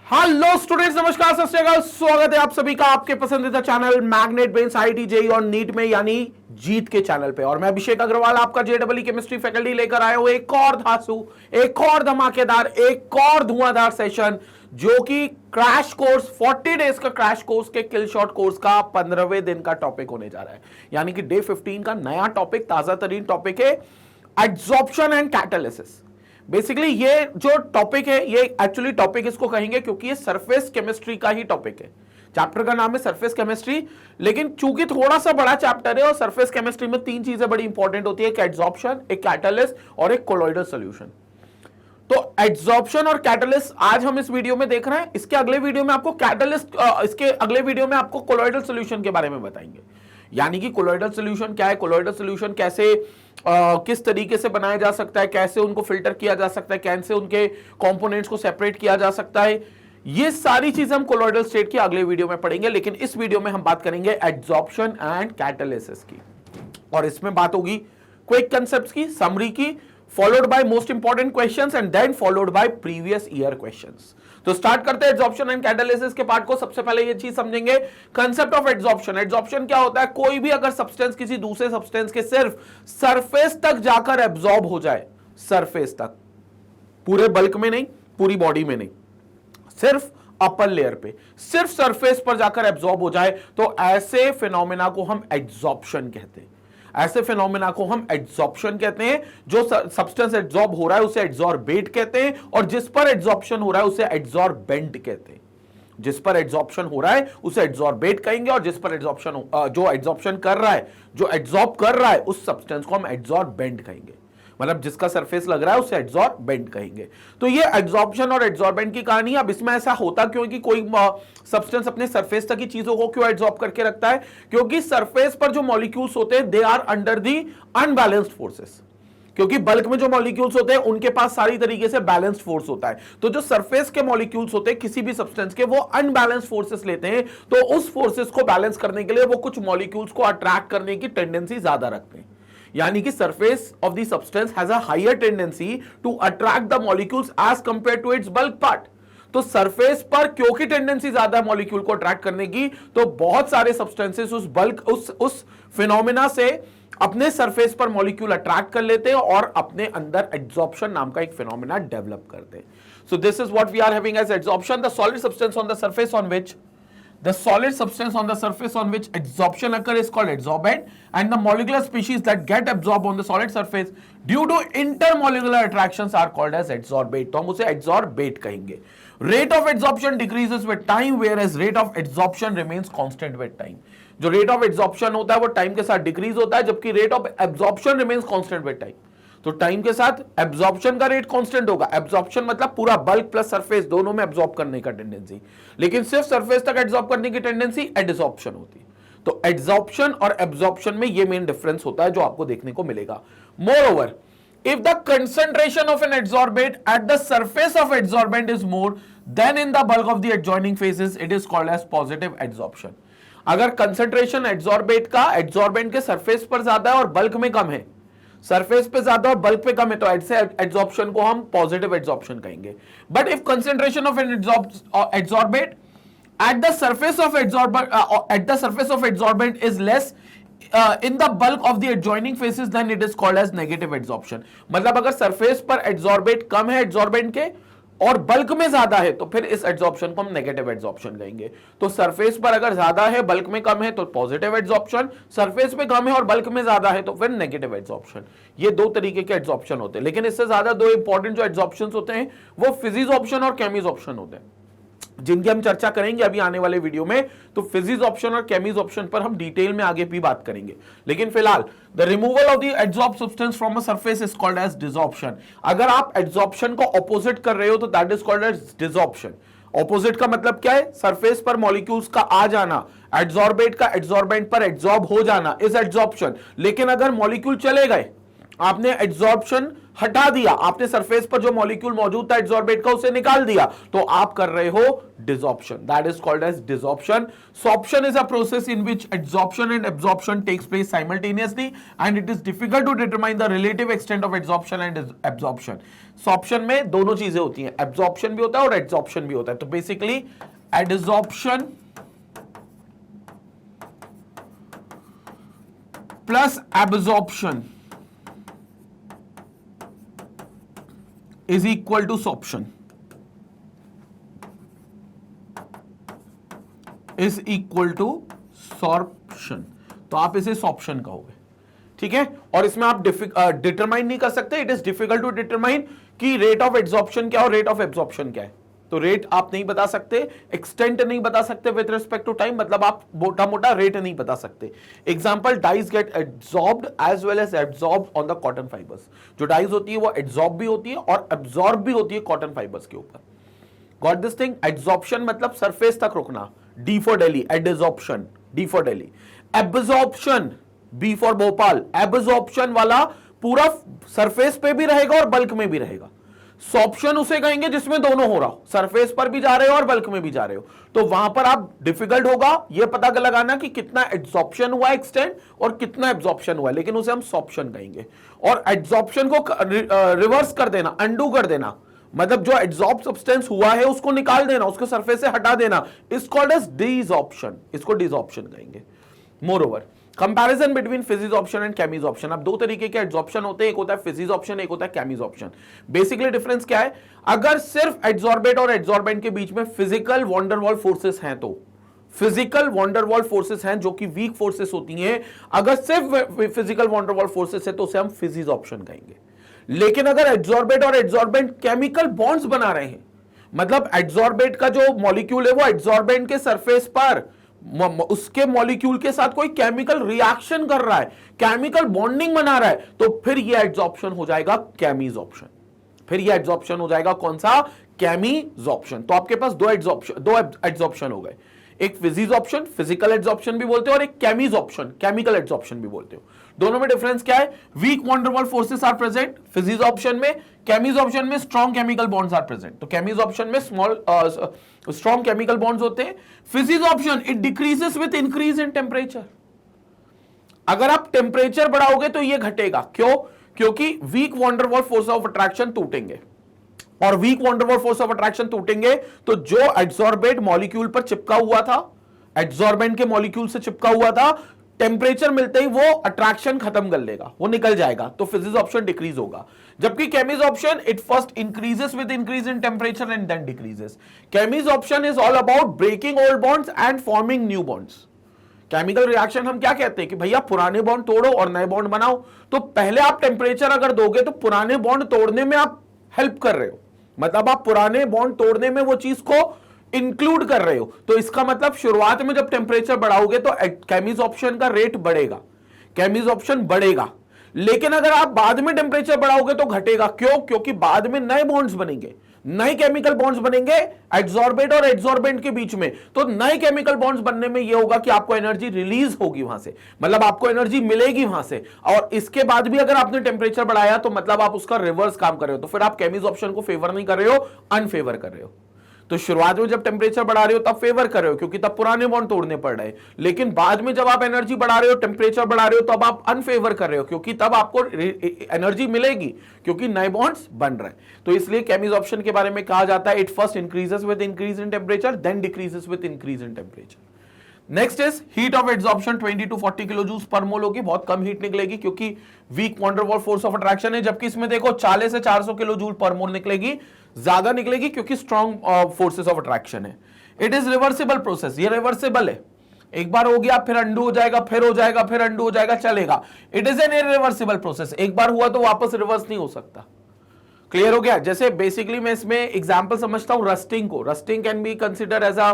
Hello students, नमस्कार, सत श्री अकाल। स्वागत है आप सभी का आपके पसंदीदा channel magnet brains IIT JEE और नीट में यानी जीत के चैनल पे। और मैं अभिषेक अग्रवाल आपका जेईई केमिस्ट्री फैकल्टी लेकर आया हूं एक और धांसू, एक और धमाकेदार, एक और धुआंधार सेशन, जो कि क्रैश कोर्स 40 डेज का क्रैश कोर्स के किल शॉट कोर्स का 15वें दिन का टॉपिक होने जा रहा है। यानी कि डे 15 का नया टॉपिक, ताजा तरीन टॉपिक है एड्सॉर्प्शन एंड कैटालिसिस। बेसिकली ये जो टॉपिक है, ये एक्चुअली टॉपिक इसको कहेंगे क्योंकि ये सरफेस केमिस्ट्री का ही टॉपिक है। चैप्टर का नाम है सरफेस केमिस्ट्री, लेकिन चूंकि थोड़ा सा बड़ा चैप्टर है और सरफेस केमिस्ट्री में तीन चीजें बड़ी इंपॉर्टेंट होती है, एक एड्सॉर्प्शन, एक कैटालिस्ट और एक कोलॉइडल सॉल्यूशन। तो एड्सॉर्प्शन और कैटालिस्ट आज हम इस वीडियो में देख रहे हैं। इसके अगले वीडियो में आपको कैटालिस्ट, इसके अगले वीडियो में आपको कोलॉइडल सॉल्यूशन के बारे में बताएंगे। यानी कि कोलॉइडल सॉल्यूशन क्या है, कोलॉइडल सॉल्यूशन कैसे किस तरीके से बनाया जा सकता है, कैसे उनको फिल्टर किया जा सकता है, कैसे उनके कंपोनेंट्स को सेपरेट किया जा सकता है, ये सारी चीजें हम कोलॉइडल स्टेट के अगले वीडियो में पढ़ेंगे। लेकिन इस वीडियो में हम बात करेंगे एड्सॉर्प्शन एंड कैटालिसिस की, और इसमें बात होगी क्विक कंसेप्ट्स की, समरी की, followed by most important questions and then followed by previous year questions. तो स्टार्ट करते हैं एड्सॉर्प्शन एंड कैटालिसिस के पार्ट को। सबसे पहले ये चीज समझेंगे, कंसेप्ट ऑफ एड्सॉर्प्शन। एड्सॉर्प्शन क्या होता है? कोई भी अगर सब्सटेंस किसी दूसरे सब्सटेंस के सिर्फ सरफेस तक जाकर एब्जॉर्ब हो जाए, सरफेस तक, पूरे बल्क में नहीं, पूरी बॉडी में नहीं, सिर्फ अपर लेयर पे, सिर्फ सरफेस पर जाकर एब्जॉर्ब हो जाए, तो ऐसे फिनोमेना को हम एड्सॉर्प्शन कहते हैं। ऐसे फिनोमेना को हम एड्सॉर्प्शन कहते हैं। जो सब्सटेंस एड्सॉर्ब हो रहा है उसे एड्सॉर्बेट कहते हैं, और जिस पर एड्सॉर्प्शन हो रहा है उसे एड्सॉर्बेंट कहते हैं। जिस पर एड्सॉर्प्शन हो रहा है उसे एड्सॉर्बेट कहेंगे, और जिस पर एड्सॉर्प्शन, जो एड्सॉर्प्शन कर रहा है, जो एड्सॉर्ब कर रहा है, उस सब्सटेंस को हम एड्सॉर्बेंट कहेंगे। मतलब जिसका सरफेस लग रहा है उसे एड्सॉर्बेंट कहेंगे। तो ये एड्सॉर्प्शन और एड्सॉर्बेंट की कहानी। अब इसमें ऐसा होता क्यों कि कोई सब्सटेंस अपने सरफेस तक की चीजों को क्यों एड्सॉर्ब करके रखता है? क्योंकि सरफेस पर जो मॉलिक्यूल्स होते हैं they are under the unbalanced forces. क्योंकि बल्क में जो मॉलिक्यूल्स होते हैं उनके पास सारी तरीके से बैलेंस्ड फोर्स होता है। तो जो सरफेस के मॉलिक्यूल्स होते हैं किसी भी सब्सटेंस के, वो अनबैलेंस्ड फोर्सेस लेते हैं। तो उस फोर्सेस को बैलेंस करने के लिए वो कुछ मॉलिक्यूल्स को अट्रैक्ट करने की टेंडेंसी ज्यादा रखते हैं। यानी कि surface of the substance has a higher tendency to attract the molecules as compare to its bulk part. तो सरफेस पर क्योंकि टेंडेंसी ज्यादा है मॉलिक्यूल को अट्रैक्ट करने की, तो बहुत सारे सब्सटेंसेस उस बल्क, उस फिनोमेना से अपने सरफेस पर मॉलिक्यूल अट्रैक्ट कर लेते हैं और अपने अंदर एड्सॉर्प्शन नाम का एक फिनोमेना डेवलप करते हैं। So this is what we are having as adsorption, the solid substance on the surface on which the solid substance on the surface on which adsorption occurs is called adsorbent, and the molecular species that get absorbed on the solid surface due to intermolecular attractions are called as adsorbate. तो हम उसे adsorbate कहेंगे। Rate of adsorption decreases with time, whereas rate of adsorption remains constant with time. जो rate of adsorption होता है वो time के साथ decrease होता है, जबकि rate of absorption remains constant with time. तो टाइम के साथ एब्जॉर्प्शन का रेट कांस्टेंट होगा। एब्जॉर्प्शन मतलब पूरा बल्क प्लस सरफेस दोनों में एब्जॉर्ब करने का टेंडेंसी, लेकिन सिर्फ सरफेस तक एब्जॉर्ब करने की टेंडेंसी एडसॉर्प्शन होती है। तो एड्सॉर्प्शन और एब्जॉर्प्शन में ये मेन डिफरेंस होता है जो आपको देखने को मिलेगा। Moreover, if the concentration of an adsorbate at the surface of adsorbent is more than in the bulk of the adjoining phases, it is called as positive adsorption. अगर कंसेंट्रेशन एड्सॉर्बेट का adsorbent के surface पर ज्यादा है और bulk में कम है, surface पे ज्यादा और बल्क पे कम है, तो ऐसे एड्सॉर्प्शन को हम पॉजिटिव एड्सॉर्प्शन कहेंगे। But if concentration of an adsorbate at the surface of adsorbent is less in the bulk of the adjoining phases, then it is called as negative adsorption. मतलब अगर surface पर adsorbate कम है adsorbent के और bulk में ज्यादा है, तो फिर इस एड्सॉर्प्शन को हम नेगेटिव एड्सॉर्प्शन कहेंगे। तो सरफेस पर अगर ज्यादा है बल्क में कम है तो पॉजिटिव एड्सॉर्प्शन, सरफेस पे कम है और बल्क में ज्यादा है तो फिर नेगेटिव एड्सॉर्प्शन। ये दो तरीके के एड्सॉर्प्शन होते हैं, लेकिन इससे ज्यादा दो इंपॉर्टेंट जो एड्सॉर्प्शन होते हैं वो फिजिसॉर्प्शन और केमिसॉर्प्शन होते हैं, जिनकी हम चर्चा करेंगे अभी आने वाले वीडियो में। तो फिजिसॉर्प्शन और केमिसॉर्प्शन पर हम डिटेल में आगे भी बात करेंगे, लेकिन फिलहाल the removal of the adsorb substance from a surface is called as desorption. अगर आप एड्सॉर्प्शन को ऑपोजिट कर रहे हो तो that is called as desorption. Opposite का मतलब क्या है? सरफेस पर मॉलिक्यूल्स का आ जाना, एड्सॉर्बेट का एड्सॉर्बेंट पर एड्सॉर्ब हो जाना इज एड्सॉर्प्शन। लेकिन अगर मॉलिक्यूल चले गए आपने एड्सॉर्प्शन हटा दिया, आपने सरफेस पर जो मॉलिक्यूल मौजूद था एड्सॉर्बेट का उसे निकाल दिया, तो आप कर रहे हो desorption. That is called as desorption. Sorption is a process in which adsorption and absorption takes place simultaneously and it is difficult to determine the relative extent of adsorption and absorption. Sorption में दोनों चीजें होती हैं, absorption भी होता है और adsorption भी होता है. तो basically adsorption plus absorption is equal to sorption. is equal to sorption. तो आप इसे sorption कहोगे, ठीक है. और इसमें आप डिटरमाइन नहीं कर सकते. It is difficult to determine कि रेट ऑफ एब्जॉर्प्शन क्या और रेट ऑफ एब्जॉर्प्शन क्या है. तो रेट आप नहीं बता सकते, एक्सटेंट नहीं बता सकते विद रिस्पेक्ट टू टाइम, मतलब आप मोटा मोटा रेट नहीं बता सकते. Example, dyes get absorbed as well as absorbed on the cotton fibres. जो डाइज होती है वो एब्जॉर्ब भी होती है और एब्जॉर्ब भी होती है कॉटन फाइबर्स के ऊपर. Got this thing. एब्जॉर्प्शन मतलब सरफेस तक रुकना, D for Delhi. Adsorption, D for Delhi. Absorption, B for Bhopal. Absorption वाला पूरा सरफेस पे भी रहेगा और बल्क में भी रहेगा. सॉर्प्शन उसे कहेंगे जिसमें दोनों हो रहा हो, सरफेस पर भी जा रहे हो और बल्क में भी जा रहे हो. तो वहां पर आप डिफिकल्ट होगा यह पता लगाना कि कितना एड्सॉर्प्शन हुआ एक्सटेंड और कितना एब्जॉर्प्शन हुआ, लेकिन उसे हम सॉर्प्शन कहेंगे. और एड्सॉर्प्शन को रिवर्स कर देना, अंडू कर देना, मतलब जो एड्सॉर्ब सब्सटेंस हुआ है उसको निकाल देना, उसको सरफेस से हटा देना, इज कॉल्ड एज डिसॉर्प्शन. इसको डिसॉर्प्शन कहेंगे. मोर कंपैरिजन बिटवीन फिजिसॉर्प्शन एंड केमिसॉर्प्शन. अब दो तरीके के एड्सॉर्प्शन होते हैं, एक होता है फिजिसॉर्प्शन, एक होता है केमिसॉर्प्शन. बेसिकली डिफरेंस क्या है? अगर सिर्फ एड्सॉर्बेट और एड्सॉर्बेंट के बीच में फिजिकल वॉन्डरवॉल फोर्सेस हैं, तो फिजिकल वॉन्डरवॉल फोर्सेस हैं जो कि वीक फोर्सेस होती हैं, अगर सिर्फ फिजिकल वॉन्डरवॉल फोर्सेस है तो उसे हम फिजिसॉर्प्शन कहेंगे. लेकिन अगर एड्सॉर्बेट और एड्सॉर्बेंट केमिकल बॉन्ड्स बना रहे हैं, मतलब एड्सॉर्बेट का जो मॉलिक्यूल है वो एड्सॉर्बेंट के सरफेस पर उसके मॉलिक्यूल के साथ कोई केमिकल रिएक्शन कर रहा है, केमिकल बॉन्डिंग बना रहा है, तो फिर यह एड्सॉर्प्शन हो जाएगा केमिसॉर्प्शन. फिर यह एड्सॉर्प्शन हो जाएगा कौन सा? केमिसॉर्प्शन. तो आपके पास दो एड्सॉर्प्शन हो गए, एक फिजिसॉर्प्शन, फिजिकल एड्सॉर्प्शन भी बोलते हो, और एक केमिसॉर्प्शन, केमिकल एड्सॉर्प्शन भी बोलते हो. दोनों में डिफरेंस क्या है? Weak van der Waals forces are present physisorption में, केमिसॉर्प्शन में strong chemical bonds are present. तो केमिसॉर्प्शन में स्ट्रॉन्ग केमिकल बॉन्ड्स होते हैं. Physisorption it decreases with increase in temperature. अगर आप टेम्परेचर बढ़ाओगे तो ये घटेगा. क्यों? क्योंकि weak van der Waals force of attraction टूटेंगे, और weak van der Waals force of attraction टूटेंगे तो जो एड्सॉर्बेट मॉलिक्यूल पर चिपका हुआ था, एड्सॉर्बेंट के मॉलिक्यूल से चिपका हुआ था, टेम्परेचर मिलते ही वो अट्रैक्शन खत्म कर लेगा, वो निकल जाएगा, तो फिजिसॉर्प्शन डिक्रीज होगा. जबकि chemisorption it first increases with increase in temperature and then decreases. Chemisorption is all about breaking old bonds and forming new bonds. Chemical reaction हम क्या कहते हैं कि भैया पुराने बॉन्ड तोड़ो और नए बॉन्ड बनाओ. तो पहले आप टेम्परेचर अगर दोगे तो पुराने बॉन्ड तोड़ने में आप हेल्प कर रहे हो, मतलब आप पुराने बॉन्ड तोड़ने में वो चीज को इंक्लूड कर रहे हो. तो इसका मतलब शुरुआत में जब टेम्परेचर बढ़ाओगे तो केमिसॉर्प्शन का रेट बढ़ेगा, केमिसॉर्प्शन बढ़ेगा. लेकिन अगर आप बाद में टेम्परेचर बढ़ाओगे तो घटेगा. क्यों? क्योंकि बाद में नए बॉन्ड्स बनेंगे, नए केमिकल बॉन्ड्स बनेंगे एड्सॉर्बेट और एड्सॉर्बेंट के बीच में. तो नए केमिकल बॉन्ड्स बनने में यह होगा कि आपको एनर्जी रिलीज होगी वहां से, मतलब आपको एनर्जी मिलेगी वहां से. और इसके बाद भी अगर आपने टेम्परेचर बढ़ाया तो मतलब आप उसका रिवर्स काम कर रहे हो. तो फिर आप केमिसॉर्प्शन को फेवर नहीं कर रहे हो, अनफेवर कर रहे हो. तो शुरुआत में जब टेम्परेचर बढ़ा रहे हो तब फेवर कर रहे हो क्योंकि तब पुराने बॉन्ड तोड़ने पड़ रहे हैं. लेकिन बाद में जब आप एनर्जी बढ़ा रहे हो, टेम्परेचर बढ़ा रहे हो, तब आप अनफेवर कर रहे हो क्योंकि तब आपको एनर्जी मिलेगी क्योंकि नए बॉन्ड्स बन रहे हैं. तो इसलिए केमिसॉर्प्शन के बारे में कहा जाता है it first increases with increase in temperature then decreases with increase in temperature. Next is heat of adsorption 20 to 40 kilo joule per mole होगी. बहुत कम हीट निकलेगी क्योंकि weak van der Waals force of attraction है. जबकि इसमें देखो 40 से 400 किलो जूल पर मोल निकलेगी, ज्यादा निकलेगी क्योंकि स्ट्रॉन्ग फोर्सेस ऑफ अट्रैक्शन है. इट इज रिवर्सिबल प्रोसेस, ये रिवर्सिबल है. एक बार हो गया फिर अंडू हो जाएगा, फिर हो जाएगा, फिर अंडू हो जाएगा, चलेगा. It is an irreversible process. एक बार हुआ तो वापस रिवर्स नहीं हो सकता. क्लियर हो गया? जैसे बेसिकली मैं इसमें एग्जाम्पल समझता हूं रस्टिंग को. Rusting can be consider as a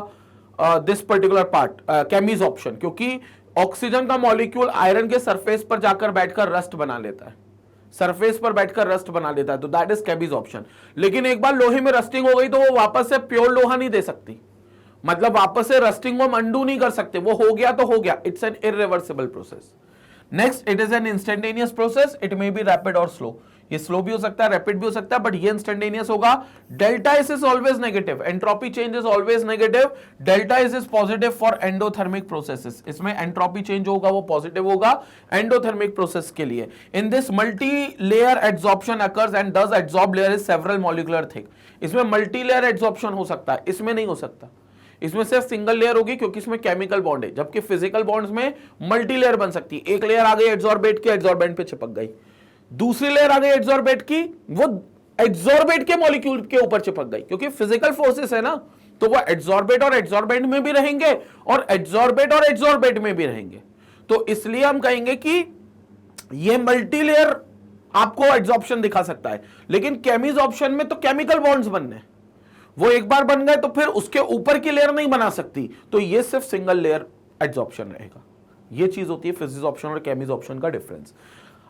this particular part chemisorption, क्योंकि ऑक्सीजन का मॉलिक्यूल आयरन के सरफेस पर जाकर बैठकर रस्ट बना लेता है, सरफेस पर बैठकर रस्ट बना लेता है, तो दैट इज केमिसॉर्प्शन. लेकिन एक बार लोहे में रस्टिंग हो गई तो वो वापस से प्योर लोहा नहीं दे सकती, मतलब वापस से रस्टिंग को हम अंडू नहीं कर सकते. वो हो गया तो हो गया. It's an irreversible process. Next, it is an instantaneous process, it may be rapid और स्लो। ये स्लो भी हो सकता है, रैपिड भी हो सकता है, बट ये इंस्टेंटेनियस होगा। Delta S is always negative, entropy change is always negative, delta S is positive for endothermic processes. इसमें एंट्रोपी चेंज होगा वो पॉजिटिव होगा एंडोथर्मिक प्रोसेस के लिए। In this multi layer adsorption occurs and does adsorb layer is several molecular thick. इसमें multi layer adsorption हो सकता है, इसमें नहीं हो सकता। इसमें सिर्फ सिंगल लेयर होगी क्योंकि इसमें केमिकल बॉन्ड है, जबकि फिजिकल बॉन्ड्स में मल्टी लेयर बन सकती है। एक लेयर आ गई एड्सॉर्बेट की, एड्सॉर्बेंट पे चिपक गई। दूसरी लेयर आ गई एड्सॉर्बेट की, वो एड्सॉर्बेट के मॉलिक्यूल के ऊपर चिपक गई, क्योंकि फिजिकल फोर्सेस है ना, तो वो एड्सॉर्बेट और एड्सॉर्बेंट में भी रहेंगे और एड्सॉर्बेट और एड्सॉर्बेट में भी रहेंगे। तो इसलिए हम कहेंगे कि ये मल्टी लेयर आपको एड्सॉर्प्शन दिखा सकता है, लेकिन केमिसॉर्प्शन में तो केमिकल बॉन्ड्स बनने, वो एक बार बन गए तो फिर उसके ऊपर की लेयर नहीं बना सकती, तो ये सिर्फ सिंगल लेयर एड्सॉर्प्शन रहेगा। ये चीज होती है फिजिसॉर्प्शन और केमिसॉर्प्शन का डिफरेंस।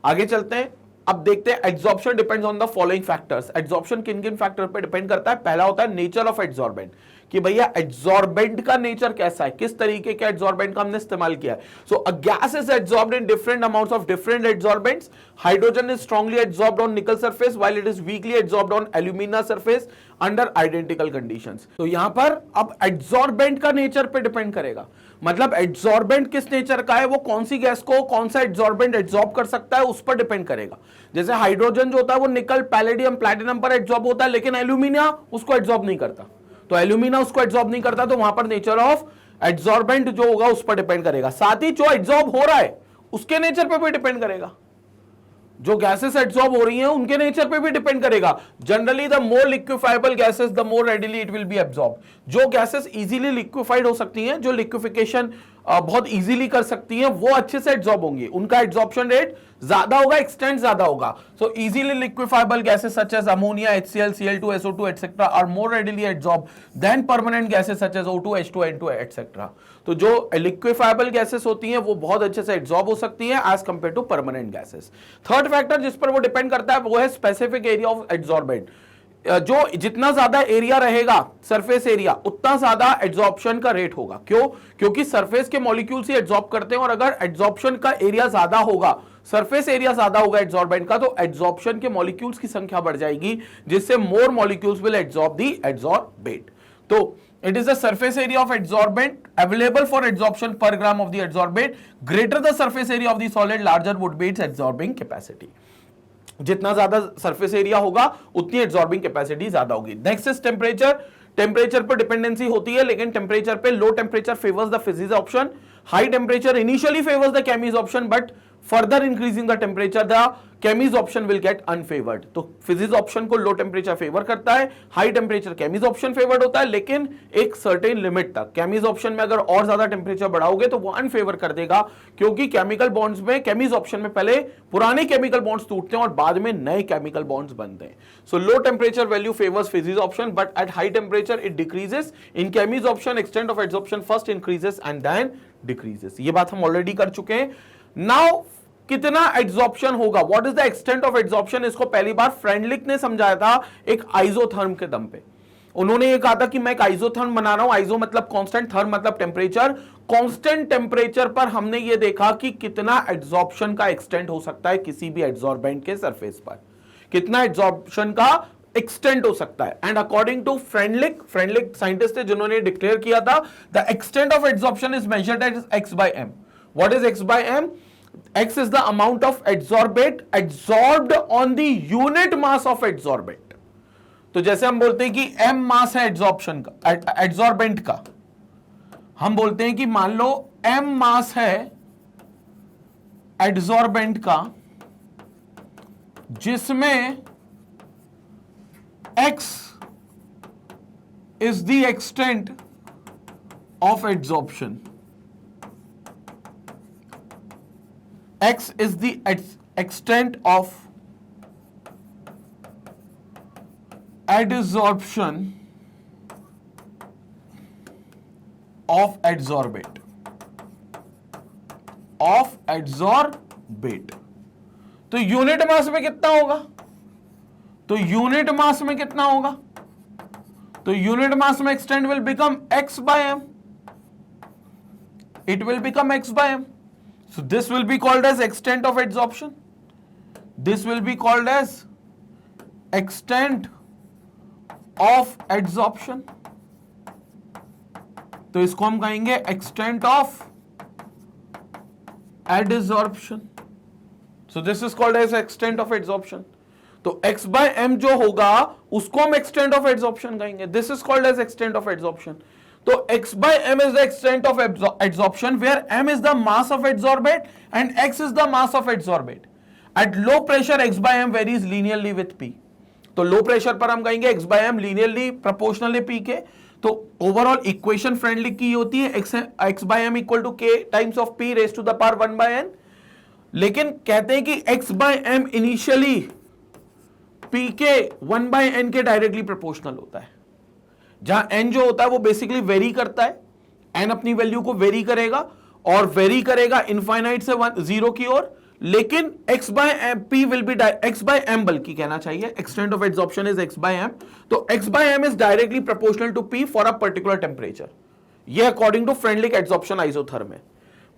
आगे चलते हैं, अब देखते हैं adsorption depends on the following factors. Adsorption किन किन फैक्टर पे डिपेंड करता है? पहला होता है नेचर ऑफ एड्सॉर्बेंट, कि भैया एड्सॉर्बेंट का नेचर कैसा है, किस तरीके के एड्सॉर्बेंट का हमने इस्तेमाल किया है। So a gas is adsorbed in different amounts of different adsorbents. Hydrogen is strongly adsorbed on nickel surface while it is weakly adsorbed on alumina surface under identical conditions. तो यहां पर अब एड्सॉर्बेंट का नेचर पे depend करेगा, मतलब adsorbent किस nature का है, वो कौन सी गैस को कौन सा एड्सॉर्बेंट एड्सॉर्ब कर सकता है, उस पर डिपेंड करेगा। जैसे हाइड्रोजन जो होता है वो निकल, पैलेडियम, प्लैटिनम पर एड्सॉर्ब होता है, लेकिन एल्यूमिनिया उसको एड्सॉर्ब नहीं करता। तो एल्यूमिना उसको एड्सॉर्ब नहीं करता, तो वहां पर नेचर ऑफ एड्सॉर्बेंट जो होगा उस पर डिपेंड करेगा। साथ ही जो एड्सॉर्ब हो रहा है उसके नेचर पर भी डिपेंड करेगा, जो गैसेस एड्सॉर्ब हो रही हैं उनके नेचर पे भी डिपेंड करेगा। Generally the more liquefiable gases the more readily it will be absorb. जो गैसेस इजीली लिक्विफाइड हो सकती हैं, जो लिक्विफिकेशन बहुत इजीली कर सकती हैं, वो अच्छे से एड्सॉर्ब होंगी, उनका एड्सॉर्प्शन रेट ज्यादा होगा, एक्सटेंट ज्यादा होगा। So easily liquefiable gases such as ammonia, HCl, Cl2, SO2 etcetera are more readily adsorb than permanent gases such as O2, H2, N2 etcetera. तो जो लिक्विफाइबल गैसेस होती हैं वो बहुत अच्छे से एड्सॉर्ब हो सकती हैं as compare to permanent gases. Third factor जिस पर वो डिपेंड करता है वो है स्पेसिफिक एरिया ऑफ एड्सॉर्बेंट। जो जितना ज्यादा एरिया रहेगा सरफेस एरिया, उतना ज्यादा एड्सॉर्प्शन का रेट होगा। क्यों? क्योंकि सरफेस के मॉलिक्यूल्स ही एड्सॉर्ब करते हैं, और अगर एड्सॉर्प्शन का एरिया ज्यादा होगा, सरफेस एरिया ज्यादा होगा एड्सॉर्बेंट का, तो एड्सॉर्प्शन के मॉलिक्यूल्स की संख्या बढ़ जाएगी, जिससे more molecules will adsorb the adsorbate. तो it is the surface area of adsorbent available for adsorption per gram of the adsorbate. Greater the surface area of the solid, larger would be its adsorbing capacity. जितना ज्यादा surface area होगा उतनी एड्सॉर्बिंग capacity ज्यादा होगी। Next is temperature. Temperature पर dependency होती है, लेकिन टेम्परेचर पे low temperature favours the physisorption, high temperature initially favours the chemisorption, but further increasing the temperature the chemisorption will get unfavoured. तो physisorption को low temperature favour करता है, high temperature chemisorption favoured होता है, लेकिन एक certain limit तक। Chemisorption में अगर और ज्यादा टेम्परेचर बढ़ाओगे तो वो अनफेवर कर देगा, क्योंकि केमिकल बॉन्ड्स में, केमिस ऑप्शन में पहले पुराने केमिकल बॉन्ड्स टूटते हैं और बाद में नए केमिकल बॉन्ड्स बनते हैं। So low temperature value favours physisorption, but at high temperature it decreases. In chemisorption extent of adsorption first increases and then decreases. ये बात हम ऑलरेडी कर चुके हैं। नाउ कितना एड्सॉर्प्शन होगा, what is the extent of adsorption, इसको पहली बार फ्रेंडलिक ने समझाया था एक आइसोथर्म के दम पे। उन्होंने ये कहा था कि मैं एक आइसोथर्म बना रहा हूं, आइसो मतलब कांस्टेंट, थर्म मतलब टेम्परेचर। कांस्टेंट टेम्परेचर पर हमने ये देखा कि कितना एड्सॉर्प्शन का एक्सटेंट हो सकता है किसी भी एड्सॉर्बेंट के सरफेस पर, कितना एड्सॉर्प्शन का एक्सटेंट हो सकता है। And according to Freundlich scientist थे जिन्होंने डिक्लेयर किया था, the extent of adsorption is measured as x/m। What is x/m? X is the amount of adsorbate absorbed on the unit mass of adsorbate। तो जैसे हम बोलते हैं कि m मास है एड्सॉर्प्शन का, एड्सॉर्बेंट का, हम बोलते हैं कि मान लो m मास है एड्सॉर्बेंट का, जिसमें x is the extent of adsorption, x is the extent of adsorption of adsorbate, तो यूनिट मास में कितना होगा, तो यूनिट मास में कितना होगा, तो यूनिट मास में extent will become x/m, it will become x/m। So this will be called as extent of adsorption. This will be called as extent of adsorption. तो इसको हम कहेंगे extent of adsorption. So this is called as extent of adsorption. तो x by m जो होगा उसको हम extent of adsorption कहेंगे. This is called as extent of adsorption. तो x by m is the extent of adsorption where m is the mass of adsorbate and x is the mass of adsorbate. At low pressure x by m varies linearly with p. तो low pressure पर हम कहेंगे x by m linearly proportional है p के. तो overall equation friendly की होती है x by m equal to k times of p raise to the power 1 by n. लेकिन कहते हैं कि x by m initially p के 1 by n के डायरेक्टली प्रोपोर्शनल होता है. जहां n जो होता है वो बेसिकली वेरी करता है, n अपनी वैल्यू को वेरी करेगा और वेरी करेगा इनफाइनाइट से 0 की ओर. लेकिन x by m p will be x by m बल्कि कहना चाहिए extent of adsorption is x by m. तो x by m is directly proportional to p for a particular temperature. ये according to Freundlich adsorption isotherm है.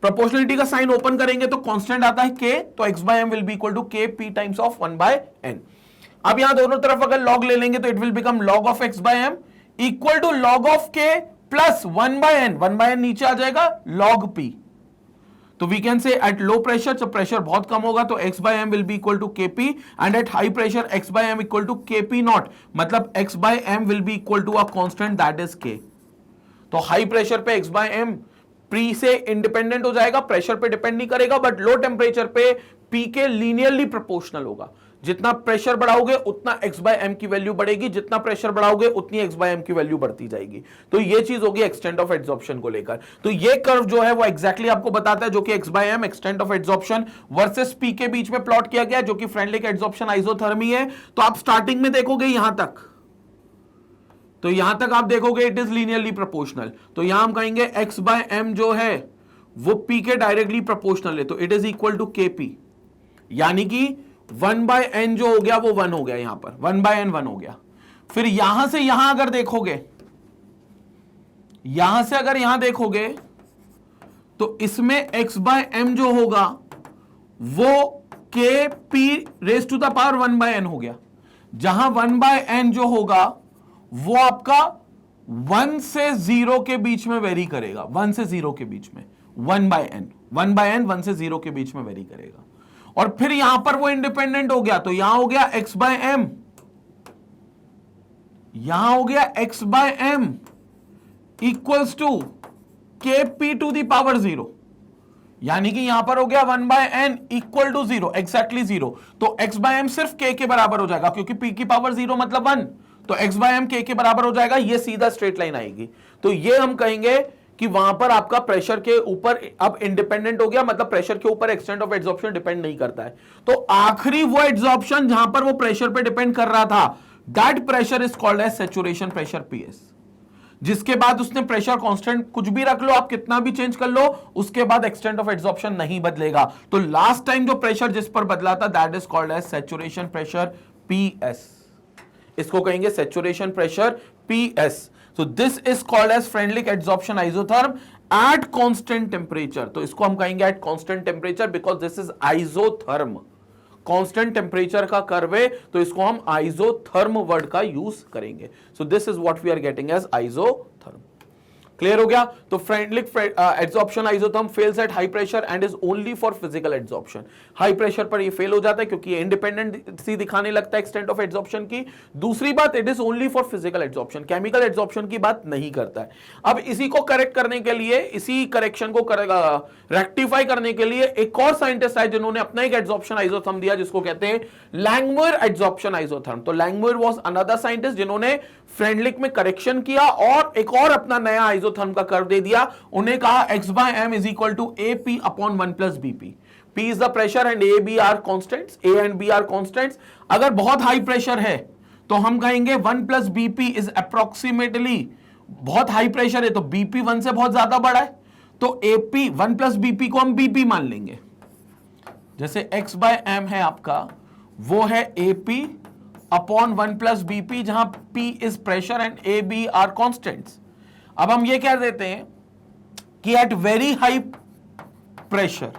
Proportionality का sign open करेंगे तो constant आता है k. तो x by m will be equal to k p times of 1 by n. अब यहां दोनों तरफ अगर लॉग ले लेंगे तो it will become log of x by m equal to log of k plus 1 by n. 1 by n नीचे आ जाएगा log p. तो we can say at low pressure जब प्रेशर बहुत कम होगा तो x by m will be equal to kp and at high pressure x by m equal to kp naught. मतलब x by m will be equal to a constant that is k. तो high pressure पे x by m p से independent हो जाएगा, pressure पे depend नहीं करेगा, but low temperature पे p के लीनियरली प्रोपोर्शनल होगा. जितना प्रेशर बढ़ाओगे उतना x by m की वैल्यू बढ़ेगी, जितना प्रेशर बढ़ाओगे उतनी x by m की वैल्यू बढ़ती जाएगी. तो ये चीज होगी एक्सटेंट ऑफ एड्सॉर्प्शन को लेकर. तो ये कर्व जो है वो एग्जैक्टली आपको बताता है जो कि x by m extent of adsorption versus p के बीच में प्लॉट किया गया जो कि फ्रेंडलिक एड्सॉर्प्शन आइसोथर्मी है. तो आप स्टार्टिंग में देखोगे यहां तक, तो यहां तक आप देखोगे इट इज लीनियरली प्रोपोर्शनल. तो यहां हम कहेंगे x by m जो है वो p के डायरेक्टली प्रोपोर्शनल है. तो it is equal to kp, यानी कि 1 by n जो हो गया वो 1 हो गया. यहां पर 1 by n 1 हो गया. फिर यहां से यहां अगर देखोगे, यहां से अगर यहां देखोगे तो इसमें x by m जो होगा वो k p raise to the power 1 by n हो गया. जहां 1 by n जो होगा वो आपका 1 से 0 के बीच में वेरी करेगा. 1 से 0 के बीच में 1 by n 1 से 0 के बीच में वेरी करेगा. और फिर यहां पर वो इंडिपेंडेंट हो गया. तो यहां हो गया x by m, यहां हो गया x by m equals to kp to the power 0, यानी कि यहां पर हो गया 1 by n equal to 0, exactly 0. तो x by m सिर्फ k के बराबर हो जाएगा क्योंकि p की पावर 0 मतलब 1. तो x by m k के बराबर हो जाएगा. ये सीधा स्ट्रेट लाइन आएगी. तो ये हम कहेंगे कि वहां पर आपका प्रेशर के ऊपर अब इंडिपेंडेंट हो गया, मतलब प्रेशर के ऊपर एक्सटेंट ऑफ एड्सॉर्प्शन डिपेंड नहीं करता है. तो आखिरी वो एड्सॉर्प्शन जहां पर वो प्रेशर पे डिपेंड कर रहा था, that pressure is called as saturation pressure PS. जिसके बाद उसने प्रेशर कांस्टेंट कुछ भी रख लो, आप कितना भी चेंज कर लो, उसके बाद एक्सटेंट ऑफ एड्सॉर्प्शन नहीं बदलेगा. तो लास्ट टाइम जो प्रेशर जिस पर बदला था that is called as saturation pressure PS. इसको कहेंगे saturation pressure PS. So this is called as Freundlich adsorption isotherm at constant temperature. तो इसको हम कहेंगे at constant temperature because this is isotherm. Constant temperature का कर्व है तो इसको हम isotherm वर्ड का यूज करेंगे. So this is what we are getting as isotherm. Clear हो गया. तो Freundlich adsorption isotherm fails eight high pressure and is only for physical adsorption. High pressure पर ये फेल हो जाता है क्योंकि ये इंडिपेंडेंट सी दिखाने लगता है एक्सटेंट ऑफ एड्सॉर्प्शन की. दूसरी बात, it is only for physical adsorption, chemical adsorption की बात नहीं करता है. अब इसी को करेक्ट करने के लिए, इसी करेक्शन को रेक्टिफाई करने के लिए एक और साइंटिस्ट आए जिन्होंने अपना एक एड्सॉर्प्शन आइसोथर्म दिया जिसको कहते हैं लैंगमुइर एड्सॉर्प्शन आइसोथर्म. तो लैंगमुइर वाज अनदर साइंटिस्ट जिन्होंने फ्रेंडलिक में करेक्शन किया और एक और अपना नया आइसोथर्म का कर्व दे दिया. उन्हें कहा x by m is equal to AP upon 1 plus BP. P is the pressure and A, B are constants. A and B are constants. अगर बहुत हाई प्रेशर है तो हम कहेंगे 1 plus BP is approximately, बहुत हाई प्रेशर है तो BP 1 से बहुत ज्यादा बड़ा है तो AP 1 plus BP को हम BP मान लेंगे. जैसे x by m है आपका, वो है AP अपॉन 1 प्लस BP जहां P is pressure and A, B are constants. अब हम ये कह देते हैं कि at very high pressure,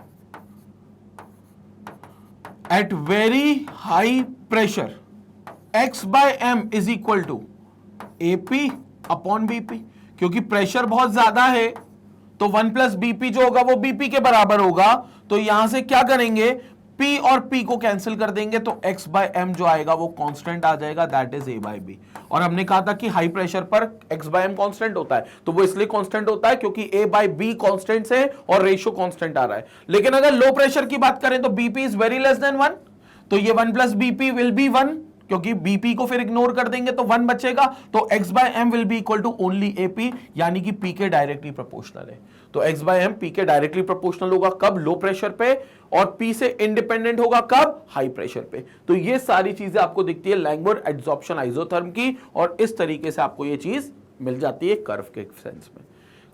at very high pressure x by M is equal to AP upon BP, क्योंकि प्रेशर बहुत ज्यादा है तो 1 प्लस BP जो होगा वो BP के बराबर होगा। तो यहां से क्या करेंगे, P और P को कैंसिल कर देंगे तो x बाय एम जो आएगा वो कांस्टेंट आ जाएगा, that is A by B। और हमने कहा था कि हाई प्रेशर पर x बाय एम कांस्टेंट होता है, तो वो इसलिए कांस्टेंट होता है क्योंकि A बाय B कांस्टेंट है और रेशियो कांस्टेंट आ रहा है। लेकिन अगर लो प्रेशर की बात करें तो BP is very less than 1, तो ये 1 प्लस BP विल बी 1, क्योंकि BP को फिर इग्नोर कर देंगे तो 1 बचेगा, तो x by M will be equal to only AP, यानी कि P के डायरेक्टली प्रोपोर्शनल है। तो x बाय एम P के डायरेक्टली प्रोपोर्शनल होगा कब, लो प्रेशर पे, और P से इंडिपेंडेंट होगा कब, हाई प्रेशर पे। तो ये सारी चीजें आपको दिखती है लैंगमुर एड्सॉर्प्शन आइसोथर्म की, और इस तरीके से आपको ये चीज मिल जाती है कर्व के सेंस में।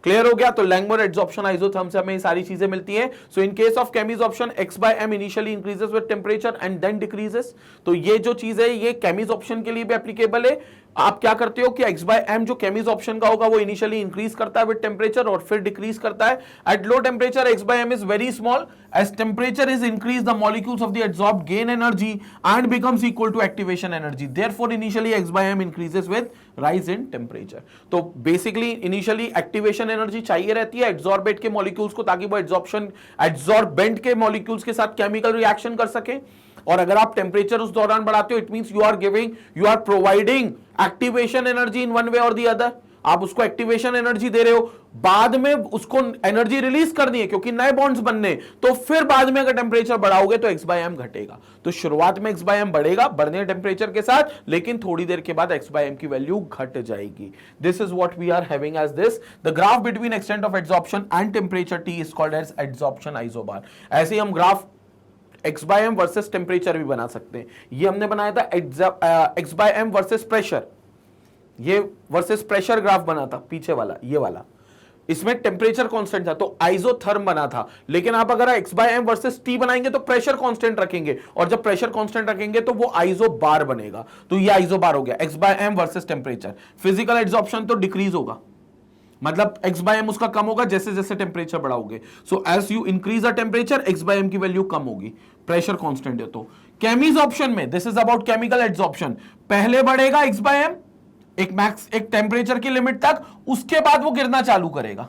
क्लियर हो गया? तो लैंगमुर एड्सॉर्प्शन आइसोथर्म से हमें ये सारी चीजें मिलती हैं। So in case of chemisorption x by m initially increases with temperature and then decreases. तो ये जो चीज है ये केमिसॉर्प्शन के लिए भी एप्लीकेबल है। आप क्या करते हो कि x बाय m जो केमिसॉर्प्शन का होगा वो इनिशियली इंक्रीज करता है विद टेंपरेचर और फिर डिक्रीज करता है। At low temperature x by m is very small, as temperature is increase the molecules of the adsorbed gain energy and becomes equal to activation energy, therefore initially x by m increases with rise in temperature. तो basically initially activation energy चाहिए रहती है adsorbate के molecules को, ताकि वो adsorbent के molecules के साथ केमिकल रिएक्शन कर सके। और अगर आप टेंपरेचर उस दौरान बढ़ाते हो, it means you are providing activation energy in one way और द अदर। आप उसको एक्टिवेशन एनर्जी दे रहे हो, बाद में उसको एनर्जी रिलीज करनी है क्योंकि नए बॉन्ड्स बनने, तो फिर बाद में अगर टेंपरेचर बढ़ाओगे तो x बाय एम घटेगा। तो शुरुआत में x बाय एम बढ़ेगा बढ़ने टेंपरेचर के साथ, लेकिन थोड़ी देर के बाद x बाय एम की वैल्यू घट जाएगी। This is what we are having as this, the graph between extent of adsorption and temperature T is called as adsorption isobar. ऐसे ही हम graph x by M versus temperature भी बना सकते हैं। ये हमने बनाया था x by M versus pressure, ये वर्सेस प्रेशर ग्राफ बना था पीछे वाला, ये वाला, इसमें टेंपरेचर कांस्टेंट था तो आइसोथर्म बना था। लेकिन आप अगर x by M versus T बनाएंगे तो प्रेशर कांस्टेंट रखेंगे, और जब प्रेशर कांस्टेंट रखेंगे तो वो आइसोबार बनेगा। तो ये आइसोबार हो गया x by M versus temperature. Physical adsorption तो डिक्रीज होगा, मतलब x बाय एम उसका कम होगा जैसे जैसे टेंपरेचर बढ़ाओगे। So as you increase the temperature x by M की वैल्यू कम होगी, प्रेशर कांस्टेंट है। तो केमिसॉर्प्शन में this is about chemical adsorption, पहले बढ़ेगा x बाय एम एक टेंपरेचर की लिमिट तक, उसके बाद वो गिरना चालू करेगा,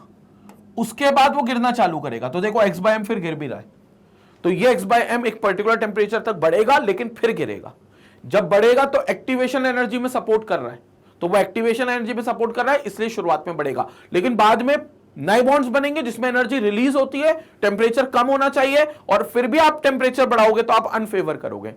तो देखो x बाय एम फिर गिर भी रहा है। तो ये x बाय एम एक पर्टिकुलर टेंपरेचर तक बढ़ेगा लेकिन फिर गिरेगा। जब बढ़ेगा तो एक्टिवेशन एनर्जी में सपोर्ट कर रहा है, तो वो एक्टिवेशन एनर्जी में सपोर्ट कर रहा है इसलिए शुरुआत में बढ़ेगा, लेकिन बाद में नए बॉन्ड्स बनेंगे जिसमें एनर्जी रिलीज होती है, टेंपरेचर कम होना चाहिए, और फिर भी आप टेंपरेचर बढ़ाओगे तो आप अनफेवर करोगे,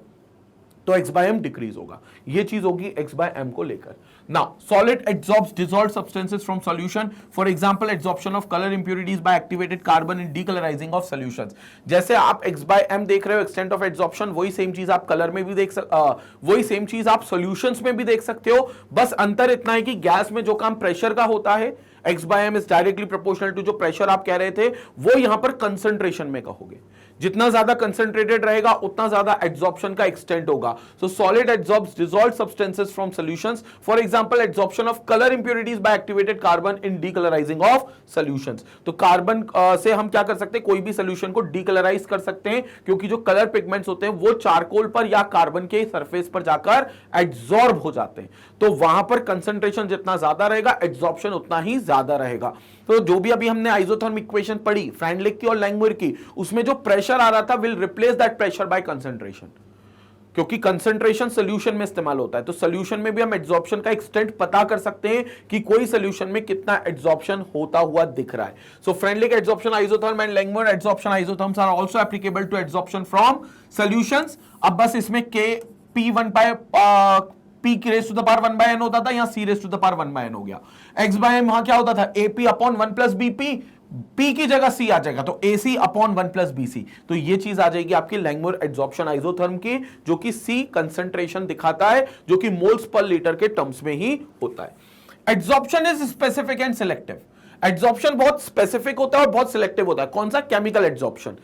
तो x बाय एम डिक्रीज होगा। ये चीज होगी x बाय एम को लेकर। Now solid adsorbs dissolved substances from solution, for example adsorption of colour impurities by activated carbon in decolourising of solutions. जैसे आप x बाय एम देख रहे हो एक्सटेंट ऑफ एड्सॉर्प्शन, वही सेम चीज आप कलर में भी वही सेम चीज आप सॉल्यूशंस में भी देख सकते हो। बस अंतर इतना है कि गैस में जो काम प्रेशर का होता है, x by M is directly proportional to जो प्रेशर आप कह रहे थे, वो यहां पर कंसंट्रेशन में कहोगे। जितना ज्यादा कंसंट्रेटेड रहेगा उतना ज्यादा एड्सॉर्प्शन का एक्सटेंट होगा। So solid adsorbs dissolved substances from solutions, for example adsorption of colour impurities by activated carbon in decolourising of solutions. तो कार्बन से हम क्या कर सकते हैं, कोई भी सॉल्यूशन को डीकलराइज कर सकते हैं, क्योंकि जो कलर पिगमेंट्स होते हैं वो चारकोल पर या कार्बन के सरफेस पर जाकर एड्सॉर्ब हो जाते हैं। तो वहां पर कंसंट्रेशन जितना ज्यादा रहेगा एड्सॉर्प्शन उतना ही ज्यादा रहेगा। तो जो भी अभी हमने आइसोथर्म इक्वेशन पढ़ी फ्रैंडलिक की और लैंगमुर की, उसमें जो प्रेशर आ रहा था will replace that pressure by concentration, क्योंकि कंसंट्रेशन सॉल्यूशन में इस्तेमाल होता है। तो सॉल्यूशन में भी हम एड्सॉर्प्शन का एक्सटेंट पता कर सकते हैं कि कोई सॉल्यूशन में कितना एड्सॉर्प्शन होता हुआ दिख रहा है। So Freundlich adsorption isotherm and Langmuir adsorption isotherms are also applicable to adsorption from solutions. अब बस इसमें P की raise to the power 1 by n होता था, यहां C raise to the power 1 by n हो गया। x बाय m वहां क्या होता था, AP upon 1 plus BP, P की जगह C आ जाएगा तो AC अपॉन 1 प्लस BC। तो ये चीज आ जाएगी आपकी लैंगमुर एड्सॉर्प्शन आइसोथर्म की, जो कि C कंसंट्रेशन दिखाता है, जो कि मोल्स पर लीटर के टर्म्स में ही होता है। Adsorption is specific and selective. Adsorption बहुत स्पेसिफिक होता है और बहुत सिलेक्टिव होता है। कौन सा? Chemical adsorption.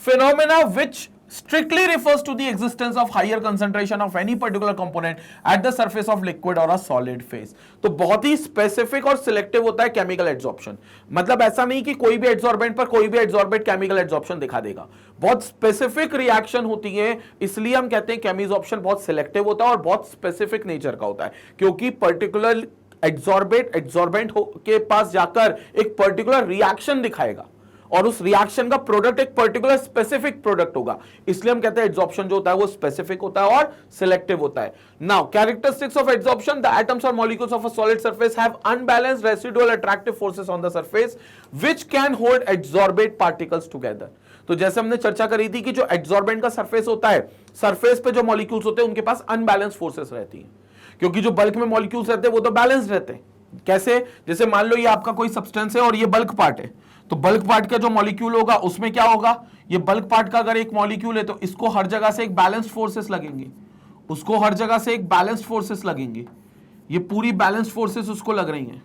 Phenomena which strictly refers to the existence of higher concentration of any particular component at the surface of liquid or a solid phase। तो बहुत ही स्पेसिफिक और सिलेक्टिव होता है केमिकल एड्सॉर्प्शन। मतलब ऐसा नहीं कि कोई भी एड्सॉर्बेंट पर कोई भी एड्सॉर्बेंट केमिकल एड्सॉर्प्शन दिखा देगा, बहुत स्पेसिफिक रिएक्शन होती है, इसलिए हम कहते हैं केमिसॉर्प्शन बहुत सिलेक्टिव होता है और बहुत स्पेसिफिक नेचर का होता है, क्योंकि पर्टिकुलर एड्सॉर्बेंट के पास जाकर एक पर्टिकुलर रिएक्शन दिखाएगा और उस रिएक्शन का प्रोडक्ट एक पर्टिकुलर स्पेसिफिक प्रोडक्ट होगा, इसलिए हम कहते हैं एड्सॉर्प्शन जो होता है वो स्पेसिफिक होता है और सिलेक्टिव होता है। Now characteristics of adsorption, the atoms और molecules of a solid surface have unbalanced residual attractive forces on the surface which can hold adsorbate particles together. तो जैसे हमने चर्चा करी थी कि जो एड्सॉर्बेंट का सरफेस होता है, सरफेस पे जो मॉलिक्यूल्स होते हैं उनके पास अनबैलेंस्ड फोर्सेस रहती हैं, क्योंकि जो बल्क में मॉलिक्यूल्स रहते हैं वो तो बैलेंस रहते हैं। कैसे? जैसे मान लो ये आपका कोई सब्सटेंस है और ये बल्क पार्ट है, तो बल्क पार्ट का जो मॉलिक्यूल होगा उसमें क्या होगा, ये बल्क पार्ट का अगर एक मॉलिक्यूल है तो इसको हर जगह से एक बैलेंस्ड फोर्सेस लगेंगे, उसको हर जगह से एक बैलेंस्ड फोर्सेस लगेंगे, ये पूरी बैलेंस्ड फोर्सेस उसको लग रही हैं,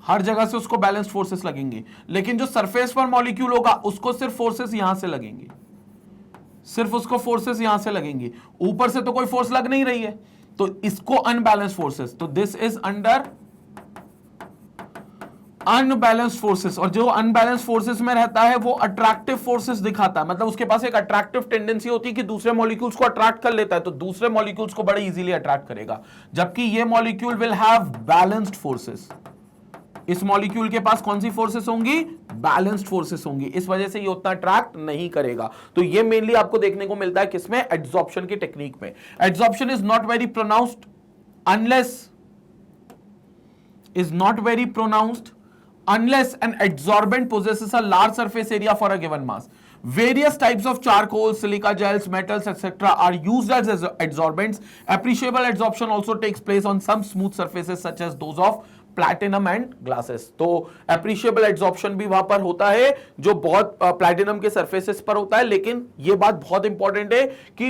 हर जगह से उसको बैलेंस्ड फोर्सेस लगेंगे। लेकिन जो सरफेस पर मॉलिक्यूल होगा उसको सिर्फ फोर्सेस यहां से लगेंगे, सिर्फ उसको फोर्सेस यहां से लगेंगे, ऊपर से तो कोई फोर्स लग नहीं रही है, तो इसको अनबैलेंस्ड फोर्सेस, तो this is under unbalanced forces. और जो अनबैलेंस्ड फोर्सेस में रहता है वो अट्रैक्टिव फोर्सेस दिखाता है, मतलब उसके पास एक अट्रैक्टिव टेंडेंसी होती है कि दूसरे मॉलिक्यूल्स को अट्रैक्ट कर लेता है, तो दूसरे मॉलिक्यूल्स को बड़े इजीली अट्रैक्ट करेगा, जबकि ये molecule will have balanced forces. इस मॉलिक्यूल के पास कौन सी फोर्सेस होंगी? बैलेंस्ड फोर्सेस होंगी, इस वजह से ये उतना अट्रैक्ट नहीं करेगा। तो ये मेनली आपको देखने को मिलता है किसमें? एड्सॉर्प्शन की टेक्निक में। Adsorption is not very pronounced unless an adsorbent possesses a large surface area for a given mass. Various types of charcoal, silica gels, metals, etc. are used as adsorbents. Appreciable adsorption also takes place on some smooth surfaces such as those of platinum and glasses. तो appreciable adsorption भी वहां पर होता है जो बहुत platinum के surfaces पर होता है, लेकिन ये बात बहुत इंपॉर्टेंट है कि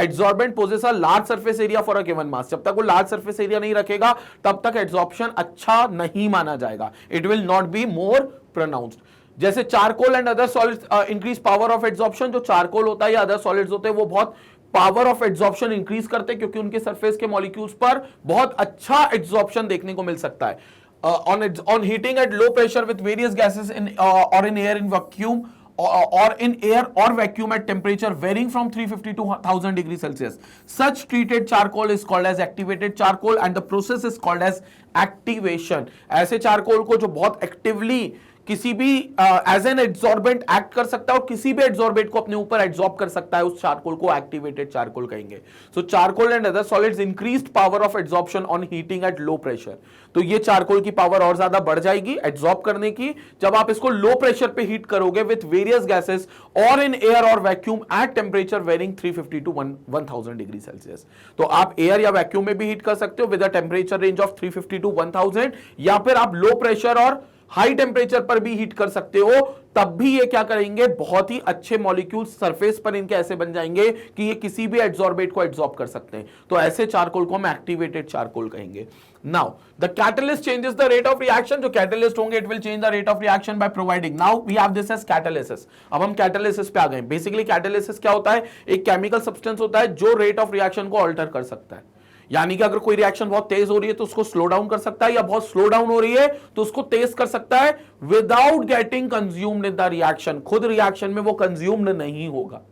adsorbent possesses a large surface area for a given mass. जब तक वो लार्ज सरफेस एरिया नहीं रखेगा तब तक एड्सॉर्प्शन अच्छा नहीं माना जाएगा, it will not be more pronounced. जैसे charcoal and other solids increase power of adsorption, जो चारकोल होता है या अदर सॉलिड्स होते हैं वो बहुत पावर ऑफ एड्सॉर्प्शन इंक्रीज करते हैं, क्योंकि उनके सरफेस के मॉलिक्यूल्स पर बहुत अच्छा एड्सॉर्प्शन देखने को मिल सकता है। On heating at low pressure with various gases or in air in vacuum or in air or vacuum at temperature varying from 350 to 1000 degrees Celsius, such treated charcoal is called as activated charcoal and the process is called as activation। ऐसे charcoal को जो बहुत actively किसी भी as an adsorbent act कर सकता है और किसी भी एड्सॉर्बेंट को अपने ऊपर एड्सॉर्ब कर सकता है, उस चारकोल को एक्टिवेटेड चारकोल कहेंगे। So charcoal and other solids increased power of adsorption on heating at low pressure. तो ये चारकोल की पावर और ज्यादा बढ़ जाएगी एड्सॉर्ब करने की जब आप इसको लो प्रेशर पे हीट करोगे विथ वेरियस गैसेस और इन एयर और vacuum at temperature varying 350 to 1000 degree Celsius. तो आप एयर या वैक्यूम में भी हीट कर सकते हो with a temperature range of 350 to 1000, या फिर आप लो प्रेशर और हाई टेम्परेचर पर भी हीट कर सकते हो, तब भी ये क्या करेंगे, बहुत ही अच्छे मॉलिक्यूल्स सरफेस पर इनके ऐसे बन जाएंगे कि ये किसी भी एड्सॉर्बेट को एड्सॉर्ब कर सकते हैं। तो ऐसे चारकोल को हम एक्टिवेटेड चारकोल कहेंगे। Now the catalyst changes the rate of reaction. जो कैटलिस्ट होंगे it will change the rate of reaction by providing, now we have this as catalysis. अब हम कैटालिसिस पे आ गए। बेसिकली कैटालिसिस क्या होता है? एक केमिकल सब्सटेंस होता है जो रेट ऑफ रिएक्शन को अल्टर कर सकता है, यानी कि अगर कोई रिएक्शन बहुत तेज हो रही है तो उसको स्लो डाउन कर सकता है, या बहुत स्लो डाउन हो रही है तो उसको तेज कर सकता है without getting consumed in the reaction. खुद रिएक्शन में वो कंज्यूम्ड नहीं होगा।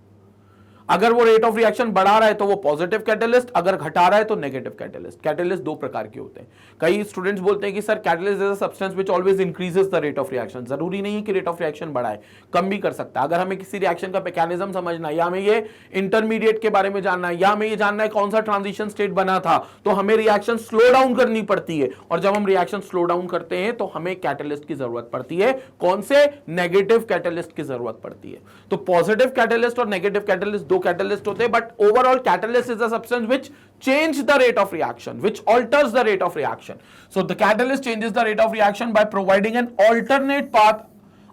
अगर वो रेट ऑफ रिएक्शन बढ़ा रहा है तो वो पॉजिटिव कैटलिस्ट, अगर घटा रहा है तो नेगेटिव कैटलिस्ट। कैटलिस्ट दो प्रकार के होते हैं। कई स्टूडेंट्स बोलते हैं कि sir catalyst is a substance which always increases the rate of reaction. जरूरी नहीं है कि रेट ऑफ रिएक्शन बढ़ाए, कम भी कर सकता है। अगर हमें किसी रिएक्शन का मैकेनिज्म समझना है, या हमें ये इंटरमीडिएट के बारे में जानना है, या हमें ये जानना है कौन सा ट्रांजिशन स्टेट बना था, तो हमें रिएक्शन स्लो डाउन करनी पड़ती है। और जब हम रिएक्शन स्लो डाउन करते हैं तो हमें कैटलिस्ट की जरूरत पड़ती है। कौन से? नेगेटिव कैटलिस्ट की जरूरत पड़ती है। तो पॉजिटिव कैटलिस्ट और नेगेटिव कैटलिस्ट दो कैटलिस्ट होते हैं, but overall catalyst is a substance which change the rate of reaction, which alters the rate of reaction. So the catalyst changes the rate of reaction by providing an alternate path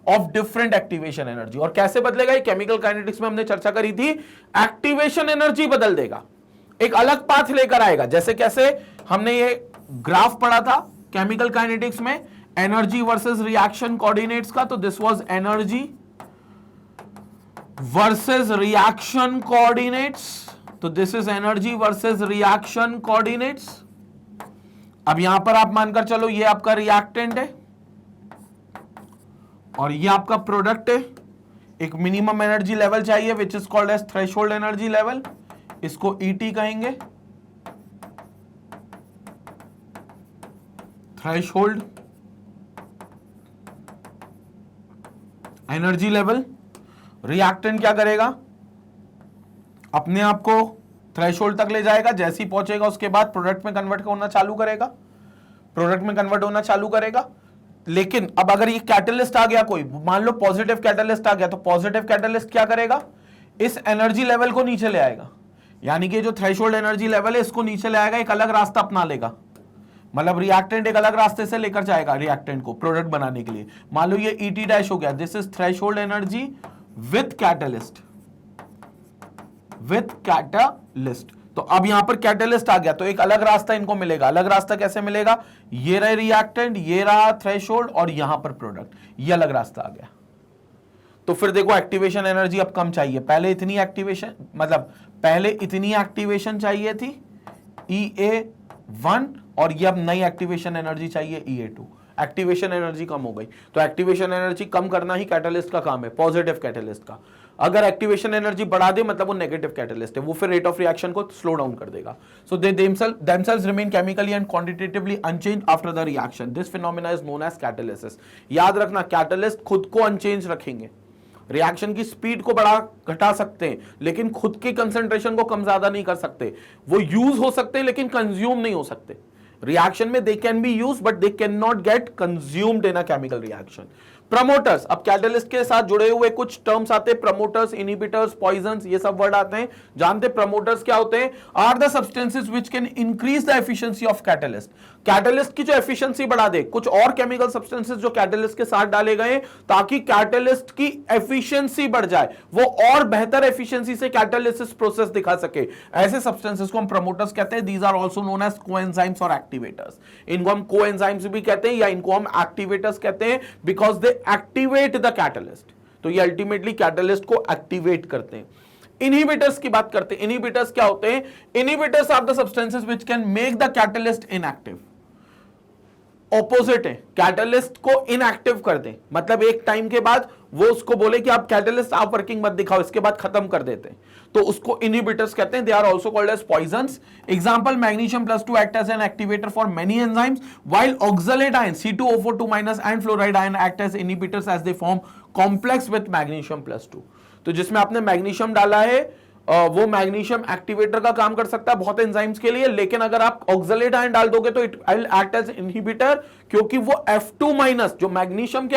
of different activation energy। और कैसे बदलेगा? ये chemical kinetics में हमने चर्चा करी थी, activation energy बदल देगा, एक अलग पाथ लेकर आएगा। जैसे कैसे? हमने ये ग्राफ पढ़ा था केमिकल काइनेटिक्स में एनर्जी वर्सेस रिएक्शन कोऑर्डिनेट्स का, तो this was energy versus reaction coordinates. तो this is energy versus reaction coordinates. अब यहां पर आप मानकर चलो ये आपका रिएक्टेंट है और ये आपका प्रोडक्ट है। एक मिनिमम एनर्जी लेवल चाहिए which is called as threshold energy level, इसको ईटी कहेंगे, थ्रेशोल्ड एनर्जी लेवल। रिएक्टेंट क्या करेगा, अपने आप को थ्रेशोल्ड तक ले जाएगा, जैसे ही पहुंचेगा उसके बाद प्रोडक्ट में कन्वर्ट होना चालू करेगा, प्रोडक्ट में कन्वर्ट होना चालू करेगा। लेकिन अब अगर ये कैटलिस्ट आ गया, कोई मान लो पॉजिटिव कैटलिस्ट आ गया, तो पॉजिटिव कैटलिस्ट क्या करेगा, इस एनर्जी लेवल को नीचे ले आएगा, यानी कि जो थ्रेशोल्ड एनर्जी लेवल है इसको नीचे ले आएगा, एक अलग रास्ता अपना लेगा। मतलब रिएक्टेंट एक अलग रास्ते से लेकर जाएगा रिएक्टेंट को प्रोडक्ट बनाने के लिए। मान लो ये ईटी डैश हो गया, this is threshold energy with catalyst, with catalyst. तो अब यहां पर कैटलिस्ट आ गया तो एक अलग रास्ता इनको मिलेगा। अलग रास्ता कैसे मिलेगा, ये रहा रिएक्टेंट, ये रहा थ्रेशोल्ड और यहां पर प्रोडक्ट, ये अलग रास्ता आ गया। तो फिर देखो एक्टिवेशन एनर्जी अब कम चाहिए, पहले इतनी एक्टिवेशन, मतलब पहले इतनी एक्टिवेशन चाहिए थी EA1 और ये अब नई एक्टिवेशन एनर्जी चाहिए EA2। एक्टिवेशन एनर्जी कम हो गई, तो एक्टिवेशन एनर्जी कम करना ही कैटलिस्ट का काम है, पॉजिटिव कैटलिस्ट का। अगर एक्टिवेशन एनर्जी बढ़ा दे मतलब वो नेगेटिव कैटलिस्ट है, वो फिर रेट ऑफ रिएक्शन को स्लो डाउन कर देगा। सो दे themselves remain chemically and quantitatively unchanged after the reaction. This phenomena is known as catalysis. याद रखना कैटलिस्ट खुद को अनचेंज रखेंगे, रिएक्शन की स्पीड को बढ़ा घटा सकते हैं लेकिन खुद की कंसंट्रेशन को कम ज्यादा नहीं कर सकते। वो यूज हो सकते हैं लेकिन कंज्यूम नहीं हो सकते। रिएक्शन में they can be use but they can not gate consumed in a chemical reaction. Promoters, अब कैटलिस्ट के साथ जुड़े हुए कुछ टर्म्स आते हैं, प्रमोटर्स, इनहिबिटर्स, पॉइजंस, ये सब वर्ड आते हैं। जानते प्रमोटर्स क्या होते हैं, are the substances which can increase the efficiency of catalyst. Catalyst की जो एफिशिएंसी बढ़ा दे, कुछ और केमिकल सब्सटेंसेस जो कैटलिस्ट के साथ डाले गए ताकि कैटलिस्ट की एफिशिएंसी बढ़ जाए, वो और बेहतर एफिशिएंसी से कैटालिसिस प्रोसेस दिखा सके, ऐसे सब्सटेंसेस को हम प्रमोटर्स कहते हैं। These are also known as coenzymes और एक्टिवेटर्स। इनको हम कोएंजाइम्स भी कहते हैं या इनको हम एक्टिवेटर्स कहते हैं because they activate the catalyst. तो ये अल्टीमेटली कैटलिस्ट को एक्टिवेट करते हैं। इनहिबिटर्स की बात करते हैं। इनहिबिटर्स क्या होते हैं, inhibitors are the substances which can make the catalyst inactive. Opposite है, कैटलिस्ट को इनएक्टिव कर दे, मतलब एक टाइम के बाद वो उसको बोले कि आप कैटलिस्ट आप वर्किंग मत दिखाओ, इसके बाद खत्म कर देते हैं, तो उसको इनहिबिटर्स कहते हैं। They are also called as poisons. Example, magnesium +2 act as an activator for many enzymes while oxalate ion C2O4 2- and fluoride ion act as inhibitors as they form complex with magnesium +2। तो जिसमें आपने magnesium डाला है वो magnesium activator का काम कर सकता है बहुत एंजाइम्स के लिए, लेकिन अगर आप ऑक्सलेट आयन डाल दोगे तो it will act as inhibitor, क्योंकि वो F2- जो मैग्नीशियम के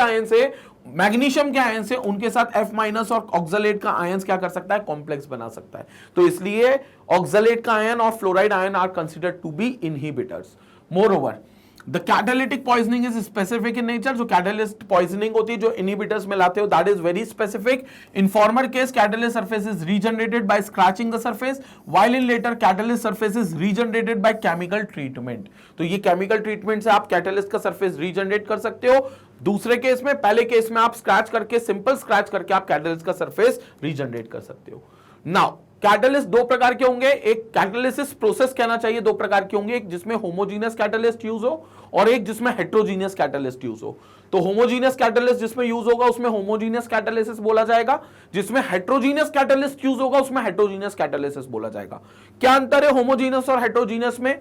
आयन से उनके साथ F- और ऑक्सलेट का आयन क्या कर सकता है, कॉम्प्लेक्स बना सकता है। तो इसलिए ऑक्सलेट का आयन और fluoride ion are considered to be inhibitors. Moreover the catalytic poisoning is specific in nature. जो कैटलिस्ट पॉइजनिंग होती है जो इनहिबिटर्स में लाते हो, that is very specific. In former case catalyst surface is regenerated by scratching the surface, while in latter catalyst surface is regenerated by chemical treatment. तो ये chemical treatment से आप कैटलिस्ट का सरफेस रीजनरेट कर सकते हो। दूसरे केस में, पहले केस में आप स्क्रैच करके, सिंपल स्क्रैच करके आप कैटलिस्ट का सरफेस रीजनरेट कर सकते हो। नाउ कैटलिस्ट दो प्रकार के होंगे, एक कैटालिसिस प्रोसेस कहना चाहिए दो प्रकार के होंगे, एक जिसमें होमोजीनियस कैटलिस्ट यूज हो और एक जिसमें हेट्रोजीनियस कैटलिस्ट यूज हो। तो होमोजीनियस कैटलिस्ट जिसमें यूज होगा उसमें होमोजीनियस कैटालिसिस बोला जाएगा, जिसमें हेट्रोजीनियस कैटलिस्ट यूज होगा उसमें हेट्रोजीनियस कैटालिसिस बोला जाएगा। क्या अंतर है होमोजीनियस और हेट्रोजीनियस में?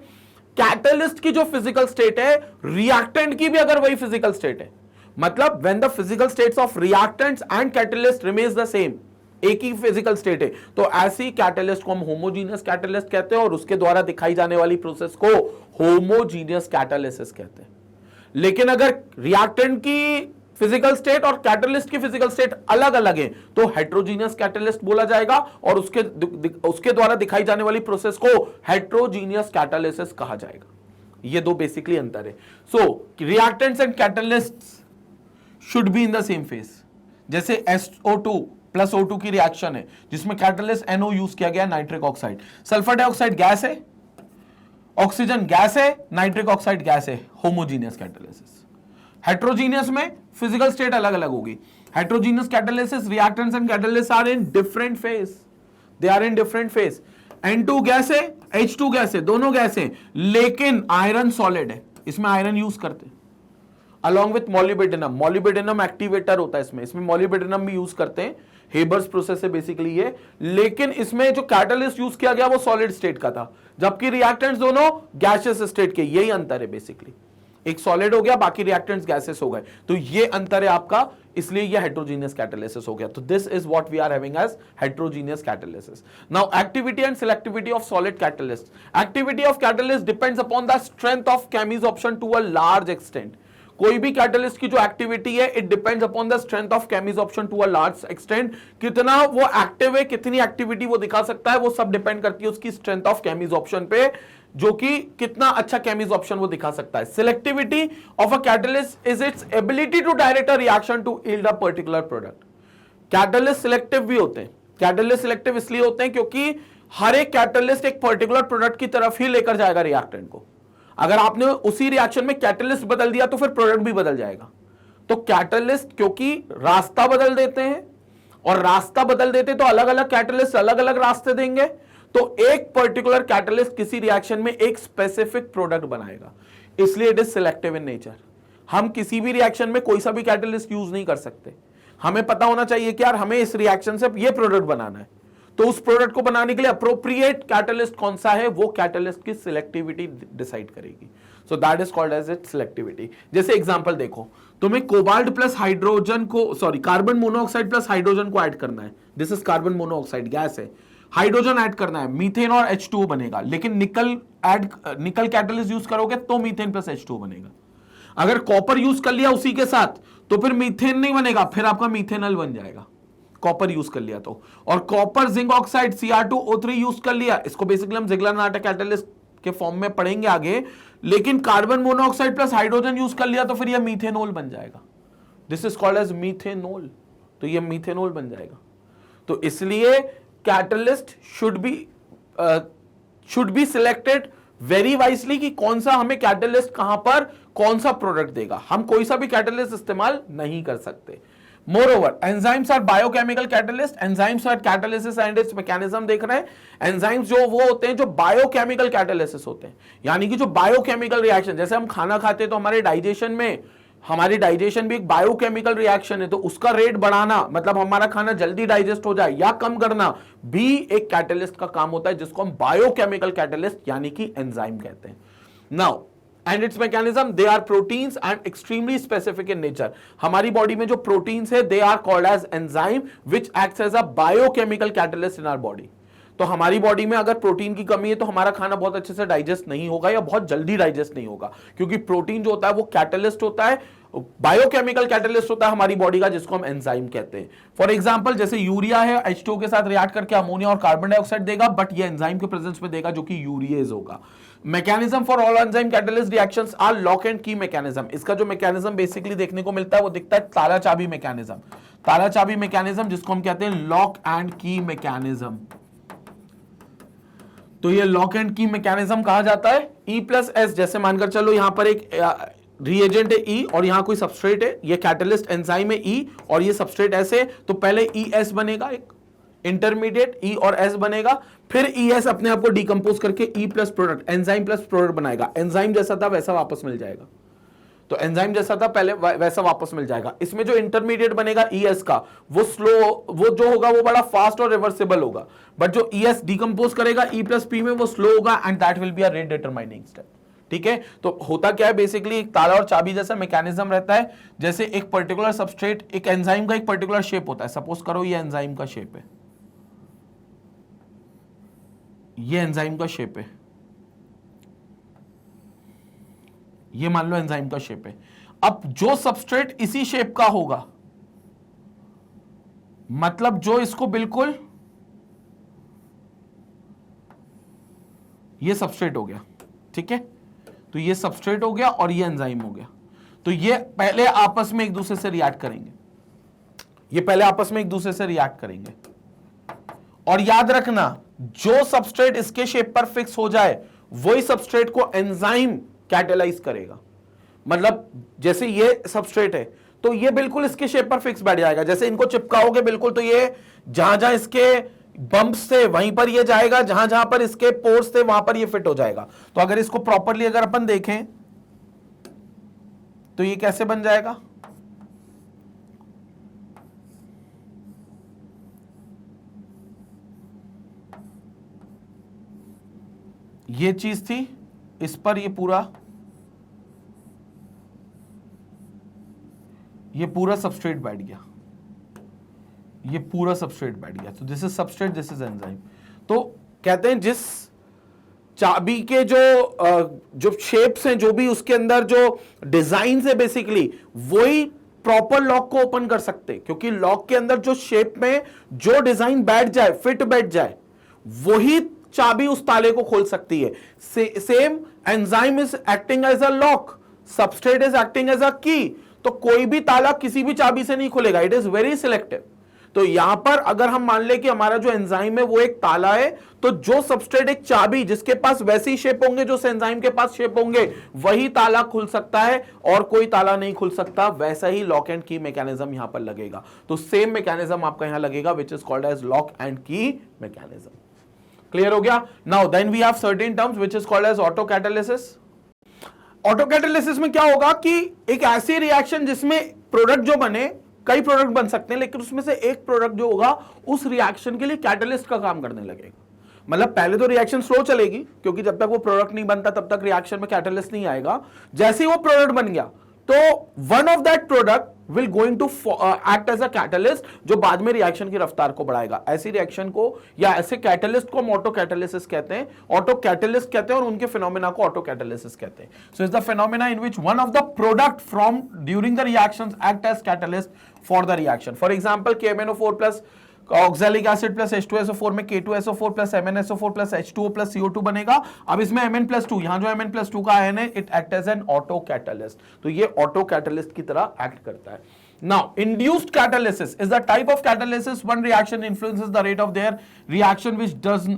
कैटलिस्ट की जो फिजिकल स्टेट है, रिएक्टेंट की भी अगर वही फिजिकल स्टेट है, मतलब when the physical states of reactants and catalyst remains the same, एक ही फिजिकल स्टेट है, तो ऐसी कैटलिस्ट को हम होमोजीनियस कैटलिस्ट कहते हैं और उसके द्वारा दिखाई जाने वाली प्रोसेस को होमोजीनियस कैटालिसिस कहते हैं। लेकिन अगर रिएक्टेंट की फिजिकल स्टेट और कैटलिस्ट की फिजिकल स्टेट अलग अलग है तो हेट्रोजीनियस कैटलिस्ट बोला जाएगा और उसके द्वारा दिखाई जाने वाली प्रोसेस को हेट्रोजीनियस कैटालिसिस कहा जाएगा। ये दो बेसिकली अंतर है। So reactants and catalysts should be in the same phase. जैसे SO2 + O2 की रिएक्शन है जिसमें कैटलिस्ट NO यूज किया गया, nitric oxide. Sulphur dioxide gas है, ऑक्सीजन गैस है, नाइट्रिक ऑक्साइड गैस है, होमोजीनियस कैटालिसिस। हेट्रोजीनियस में फिजिकल स्टेट अलग अलग होगी। Heterogeneous catalysis, reactants and catalysis are in different phase, they are in different phase. N2 gas है, H2 gas है, दोनों गैस है, लेकिन आयरन सॉलिड है, इसमें आयरन यूज करते हैं along with molybdenum. Molybdenum activator होता है इसमें मोलिब्डेनम भी यूज करते हैं, हेबर्स प्रोसेस है बेसिकली ये। लेकिन इसमें जो कैटलिस्ट यूज किया गया वो सॉलिड स्टेट का था, जबकि रिएक्टेंट्स दोनों गैसियस स्टेट के। यही अंतर है बेसिकली, एक सॉलिड हो गया, बाकी रिएक्टेंट्स गैसेस हो गए, तो ये अंतर है आपका, इसलिए ये हेट्रोजीनियस कैटालिसिस हो गया। तो this is what we are having as heterogeneous catalysis. Now activity and selectivity of solid catalyst. Activity of catalyst depends upon the strength of chemisorption to a large extent. कोई भी catalyst की जो activity है, it depends upon the strength of chemisorption to a large extent. कितना वो active है, कितनी activity वो दिखा सकता है, वो सब डिपेंड करती है उसकी स्ट्रेंथ ऑफ केमिसॉर्प्शन पे, जो कि कितना अच्छा केमिसॉर्प्शन वो दिखा सकता है। Selectivity of a catalyst is its ability to direct a reaction to yield a particular product. Catalyst selective भी होते हैं। कैटलिस्ट सिलेक्टिव इसलिए होते हैं क्योंकि हर एक कैटलिस्ट एक पर्टिकुलर प्रोडक्ट की तरफ ही लेकर जाएगा रिएक्टेंट को। अगर आपने उसी रिएक्शन में कैटलिस्ट बदल दिया तो फिर प्रोडक्ट भी बदल जाएगा। तो कैटलिस्ट क्योंकि रास्ता बदल देते हैं, और रास्ता बदल देते तो अलग अलग कैटलिस्ट अलग अलग रास्ते देंगे, तो एक पर्टिकुलर कैटलिस्ट किसी रिएक्शन में एक स्पेसिफिक प्रोडक्ट बनाएगा, इसलिए it is selective in nature. हम किसी भी रिएक्शन में कोई सा भी कैटलिस्ट यूज नहीं कर सकते। हमें पता होना चाहिए कि यार हमें इस रिएक्शन से ये प्रोडक्ट बनाना है, तो उस प्रोडक्ट को बनाने के लिए अप्रोप्रिएट कैटलिस्ट कौन सा है, वो कैटलिस्ट की सिलेक्टिविटी डिसाइड करेगी। So that is called as it selectivity. जैसे एग्जांपल देखो, तुम्हें कोबाल्ट प्लस हाइड्रोजन को, sorry carbon monoxide plus hydrogen को ऐड करना है। This is carbon monoxide, gas है, हाइड्रोजन ऐड करना है, मीथेन और H2O बनेगा। लेकिन निकल कैटलिस्ट यूज करोगे तो मीथेन प्लस H2O बनेगा। अगर कॉपर यूज कर लिया उसी के साथ तो फिर मीथेन नहीं बनेगा, फिर आपका मीथेनॉल बन जाएगा, कॉपर यूज कर लिया तो। और copper zinc oxide Cr2O3 use कर लिया, इसको बेसिकली हम जिग्लर-नाटा कैटलिस्ट के फॉर्म में पढ़ेंगे आगे। लेकिन carbon monoxide plus hydrogen use कर लिया तो फिर यह मीथेनॉल बन जाएगा। This is called as methanol, तो यह मीथेनॉल बन जाएगा। तो इसलिए catalyst should be selected very wisely कि कौन सा हमें कैटलिस्ट कहां पर कौन सा प्रोडक्ट देगा। हम कोई सा भी कैटलिस्ट इस्तेमाल नहीं कर सकते। मोरओवर enzymes are biochemical catalyst. Enzymes are catalysis and its mechanism देख रहे हैं। एंजाइम्स जो वो होते हैं जो बायोकेमिकल कैटालिसिस होते हैं, यानी कि जो बायोकेमिकल रिएक्शन, जैसे हम खाना खाते हैं तो हमारे डाइजेशन में, हमारी डाइजेशन भी एक बायोकेमिकल रिएक्शन है, तो उसका रेट बढ़ाना मतलब हमारा खाना जल्दी डाइजेस्ट हो जाए या कम करना भी एक कैटलिस्ट का काम होता है, जिसको हम बायोकेमिकल कैटलिस्ट यानी कि एंजाइम कहते हैं। Now and its mechanism, they are proteins and extremely specific in nature. हमारी बॉडी में जो प्रोटीन्स है they are called as enzyme which acts as a biochemical catalyst in our body. तो हमारी बॉडी में अगर प्रोटीन की कमी है तो हमारा खाना बहुत अच्छे से डाइजेस्ट नहीं होगा या बहुत जल्दी डाइजेस्ट नहीं होगा, क्योंकि प्रोटीन जो होता है वो कैटलिस्ट होता है, बायोकेमिकल कैटलिस्ट होता है हमारी बॉडी का, जिसको हम एंजाइम कहते हैं। फॉर एग्जांपल जैसे यूरिया है, H2O के साथ रिएक्ट करके अमोनिया और कार्बन डाइऑक्साइड देगा, बट ये एंजाइम के प्रेजेंस में देगा जो कि यूरिएज होगा। Mechanism for all enzyme catalyst reactions are lock and key mechanism. इसका जो मैकेनिज्म बेसिकली देखने को मिलता है वो दिखता है ताला चाबी मैकेनिज्म। ताला चाबी मैकेनिज्म जिसको हम कहते हैं लॉक एंड की मैकेनिज्म। तो ये लॉक एंड की मैकेनिज्म कहा जाता है। E+S, जैसे मानकर चलो यहां पर एक रिएजेंट है E और यहां कोई सबस्ट्रेट है, ये कैटलिस्ट एंजाइम है E और ये सबस्ट्रेट S है, तो पहले ES बनेगा, एक इंटरमीडिएट E और S बनेगा, फिर ES अपने आप को डिकम्पोज करके E plus product, enzyme plus product बनाएगा। एंजाइम जैसा था वैसा वापस मिल जाएगा, तो एंजाइम जैसा था पहले वैसा वापस मिल जाएगा। इसमें जो इंटरमीडिएट बनेगा ES का, वो स्लो, वो जो होगा वो बड़ा फास्ट और रिवर्सिबल होगा, बट जो ES डिकम्पोज करेगा E+P में वो स्लो होगा and that will be a rate determining step. ठीक है, तो होता क्या है बेसिकली, एक ताला और चाबी जैसा मैकेनिज्म रहता है। जैसे एक पर्टिकुलर सबस्ट्रेट, एक एंजाइम का एक पर्टिकुलर शेप होता है, सपोज करो ये एंजाइम का शेप है, ये एंजाइम का शेप है, ये मान लो एंजाइम का शेप है। अब जो सबस्ट्रेट इसी शेप का होगा, मतलब जो इसको बिल्कुल, ये सबस्ट्रेट हो गया, ठीक है, तो ये सबस्ट्रेट हो गया और ये एंजाइम हो गया। तो ये पहले आपस में एक दूसरे से रिएक्ट करेंगे, ये पहले आपस में एक दूसरे से रिएक्ट करेंगे। और याद रखना, जो सबस्ट्रेट इसके शेप पर फिक्स हो जाए वही सबस्ट्रेट को एंजाइम कैटेलाइज करेगा। मतलब जैसे ये सबस्ट्रेट है तो ये बिल्कुल इसके शेप पर फिक्स बैठ जाएगा, जैसे इनको चिपकाओगे बिल्कुल तो ये जहां जहां इसके बम्प्स थे वहीं पर ये जाएगा, जहां जहां पर इसके पोर्स थे वहां पर ये फिट हो जाएगा। तो अगर इसको प्रॉपरली अगर अपन देखें तो ये कैसे बन जाएगा, ये चीज थी, इस पर ये पूरा सबस्ट्रेट बैठ गया, ये पूरा सबस्ट्रेट बैठ गया। तो this is substrate, this is enzyme. तो कहते हैं जिस चाबी के जो शेप्स हैं, जो भी उसके अंदर जो डिजाइन है बेसिकली वही प्रॉपर लॉक को ओपन कर सकते, क्योंकि लॉक के अंदर जो शेप में जो डिजाइन बैठ जाए, फिट बैठ जाए, वही चाबी उस ताले को खोल सकती है। Same enzyme is acting as a lock, substrate is acting as a key. तो कोई भी ताला किसी भी चाबी से नहीं खुलेगा, इट इज वेरी सिलेक्टिव। तो यहां पर अगर हम मान ले कि हमारा जो एंजाइम है वो एक ताला है, तो जो सबस्ट्रेट एक चाबी जिसके पास वैसी शेप होंगे जो एंजाइम के पास शेप होंगे, वही ताला खुल सकता है और कोई ताला नहीं खुल सकता। वैसा ही लॉक एंड की मैकेनिज्म यहां पर लगेगा। तो सेम मैकेनिज्म आपका यहां लगेगा, which is called as lock and key mechanism. Clear हो गया? Now then we have certain terms which is called as auto catalysis. Auto catalysis में क्या होगा कि एक ऐसी रिएक्शन जिसमें प्रोडक्ट जो बने, कई प्रोडक्ट बन सकते हैं, लेकिन उसमें से एक प्रोडक्ट जो होगा उस रिएक्शन के लिए कैटलिस्ट का काम करने लगेगा। मतलब पहले तो रिएक्शन स्लो चलेगी, क्योंकि जब तक वो प्रोडक्ट नहीं बनता तब तक रिएक्शन में कैटलिस्ट नहीं आएगा। जैसे ही वो प्रोडक्ट बन गया तो one of that product will going to act as a catalyst, जो बाद में रिएक्शन की रफ्तार को बढ़ाएगा। ऐसी रिएक्शन को या ऐसे कैटलिस्ट को हम ऑटो कैटालिसिस कहते हैं, ऑटो कैटलिस्ट कहते हैं, और उनके फिनोमेना को ऑटो कैटालिसिस कहते हैं। So is the phenomena in which one of the product from during the reactions act as catalyst for the reaction. For example KMnO4 plus oxalic acid plus H2SO4 में K2SO4 plus MnSO4 plus H2O plus CO2 बनेगा। अब इसमें Mn+2, यहां जो Mn+2 का आयन है, it act as an auto catalyst. तो ये ऑटो कैटालिस्ट की तरह एक्ट करता है। Now, induced catalysis is the type of catalysis one reaction influences the rate of their reaction which does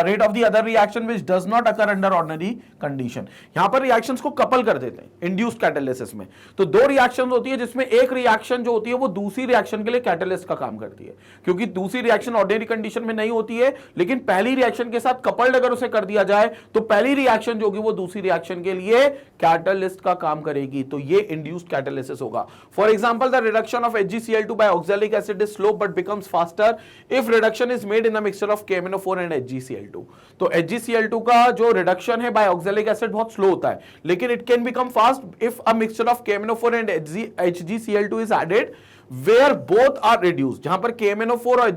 rate of the other reaction which does not occur under ordinary condition. यहां पर reactions को couple कर देते हैं induced catalysis में। तो दो reactions होती है जिसमें एक reaction जो होती है वो दूसरी reaction के लिए catalyst का काम करती है, क्योंकि दूसरी reaction ordinary condition में नहीं होती है, लेकिन पहली reaction के साथ coupled अगर उसे कर दिया जाए तो पहली reaction जो होगी वो दूसरी reaction के लिए catalyst का काम करेगी। तो ये induced catalysis होगा। For example, the reduction of HgCl2 by oxalic acid is slow but becomes faster if reduction is made in a mixture of KMnO4 and HgCl2। तो HgCl2 का जो रिडक्शन है बाय ऑक्सैलिक एसिड बहुत slow होता है, लेकिन it can become fast if a mixture of KMnO4 and HgCl2 is added where both are reduce. जहां पर KMnO4 और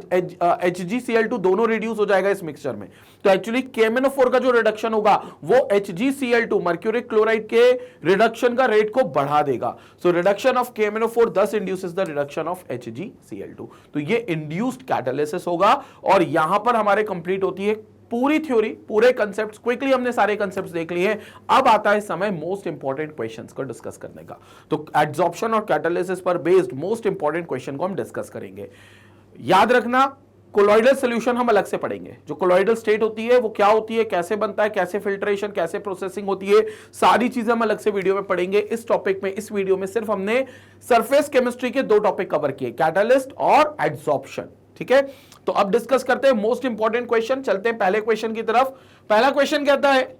HgCl2 दोनों रिड्यूस हो जाएगा इस मिक्सचर में। तो एक्चुअली KMnO4 का जो रिडक्शन होगा वो HgCl2 मर्क्यूरिक क्लोराइड के रिडक्शन का रेट को बढ़ा देगा। So reduction of KMnO4 thus induces the reduction of HgCl2। तो ये इंड्यूस्ड कैटालिसिस होगा। और यहां पर हमारे कंप्लीट होती है पूरी थ्योरी, पूरे कंसेप्ट्स। क्विकली हमने सारे कंसेप्ट्स देख लिए। अब आता है समय मोस्ट इंपॉर्टेंट क्वेश्चंस को डिस्कस करने का। तो एड्सॉर्प्शन और कैटालिसिस पर बेस्ड मोस्ट इंपॉर्टेंट क्वेश्चन को हम डिस्कस करेंगे। याद रखना, कोलॉइडल सॉल्यूशन हम अलग से पढ़ेंगे। जो कोलॉइडल स्टेट होती है वो क्या होती है, कैसे बनता है, कैसे फिल्ट्रेशन, कैसे प्रोसेसिंग होती है, सारी चीजें हम अलग से वीडियो में पढ़ेंगे। इस टॉपिक में, इस वीडियो में सिर्फ हमने सरफेस केमिस्ट्री के दो टॉपिक कवर किए, कैटालिस्ट और एड्सॉर्प्शन। ठीक है, तो अब डिस्कस करते हैं मोस्ट इंपॉर्टेंट क्वेश्चन। चलते हैं पहले क्वेश्चन की तरफ। पहला क्वेश्चन कहता है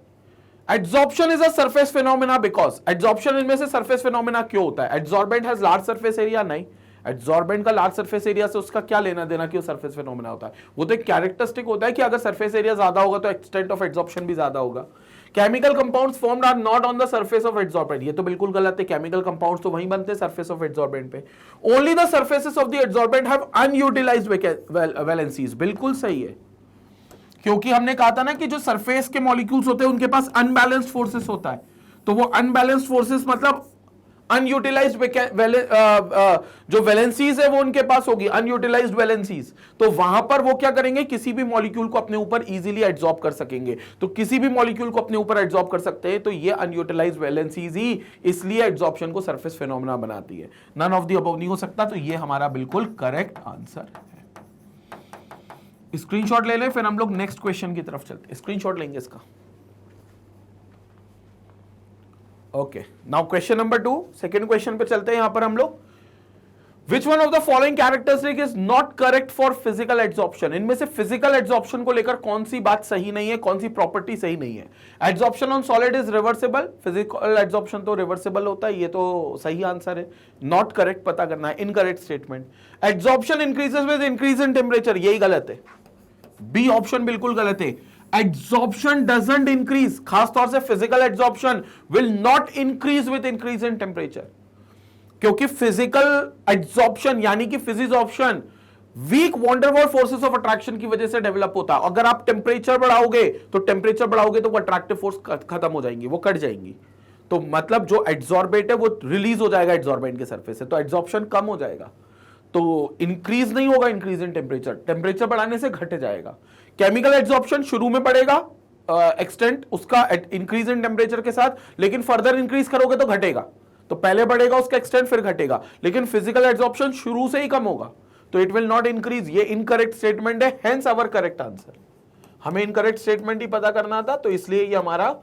adsorption is a surface phenomena because. Adsorption इनमें से सरफेस फिनोमेना क्यों होता है? Adsorbent has large surface area, नहीं। एड्सॉर्बेंट का लार्ज सरफेस एरिया से उसका क्या लेना देना कि वो सरफेस फिनोमेना होता है? वो तो एक कैरेक्टरिस्टिक होता है कि अगर सरफेस एरिया ज्यादा होगा तो एक्सटेंट ऑफ एड्सॉर्प्शन भी ज्यादा होगा। Chemical compounds formed are not on the surface of adsorbent, ये तो बिल्कुल गलत है। केमिकल कंपाउंड्स तो वहीं बनते हैं सरफेस ऑफ एड्सॉर्बेंट पे। Only the surfaces of the adsorbent have unutilised valencies, बिल्कुल सही है। क्योंकि हमने कहा था ना कि जो सरफेस के मॉलिक्यूल्स होते हैं उनके पास अनबैलेंस्ड फोर्सेस होता है। तो वो अनबैलेंस्ड फोर्सेस मतलब अनयूटिलाइज्ड जो वैलेंसीज है वो उनके पास होगी, अनयूटिलाइज्ड वैलेंसीज। तो वहां पर वो क्या करेंगे, किसी भी मॉलिक्यूल को अपने ऊपर इजीली एब्जॉर्ब कर सकेंगे। तो किसी भी मॉलिक्यूल को अपने ऊपर एब्जॉर्ब कर सकते हैं। तो ये अनयूटिलाइज्ड वैलेंसीज ही इसलिए एब्जॉर्प्शन को सरफेस फिनोमेना बनाती है। नन ऑफ द अबव नहीं हो सकता। तो ये हमारा बिल्कुल करेक्ट आंसर है। स्क्रीनशॉट ले लें, फिर हम लोग नेक्स्ट क्वेश्चन की तरफ चलते हैं। स्क्रीनशॉट लेंगे इसका। Okay, now question number 2, second question पे चलते हैं यहां पर हम लोग। Which one of the following characteristic is not correct for physical adsorption? इनमें से फिजिकल एड्सॉर्प्शन को लेकर कौन सी बात सही नहीं है, कौन सी प्रॉपर्टी सही नहीं है? Adsorption on solid is reversible, physical adsorption तो रिवर्सिबल होता है, ये तो सही आंसर है। नॉट करेक्ट पता करना है, incorrect statement. Adsorption increases with increase in temperature, यही गलत है, बी ऑप्शन बिल्कुल गलत है। एड्सॉर्प्शन डजंट इंक्रीज, खासतौर से physical adsorption will not increase with increase in temperature, क्योंकि फिजिकल एड्सॉर्प्शन यानी कि physisorption weak van der Waals forces of attraction की वजह से डेवलप होता है। अगर आप टेम्परेचर बढ़ाओगे तो वो अट्रैक्टिव फोर्स खत्म हो जाएंगी, वो कट जाएंगी। तो मतलब जो एड्सॉर्बेट है वो रिलीज हो जाएगा एड्सॉर्बेंट के सरफेस से, तो एड्सॉर्प्शन कम हो जाएगा। तो इंक्रीज नहीं होगा, इंक्रीज इन टेम्परेचर, टेम्परेचर बढ़ाने से घट जाएगा। केमिकल एड्सॉर्प्शन शुरू में बढ़ेगा एक्सटेंट उसका इंक्रीज इन टेम्परेचर के साथ, लेकिन फर्दर इंक्रीज करोगे तो घटेगा। तो पहले बढ़ेगा उसका एक्सटेंट फिर घटेगा, लेकिन फिजिकल एड्सॉर्प्शन शुरू से ही कम होगा, तो इट विल नॉट इंक्रीज। ये इनकरेक्ट स्टेटमेंट है, हेंस आवर करेक्ट आंसर। हमें इनकरेक्ट स्टेटमेंट ही पता करना था, तो इसलिए ये हमारा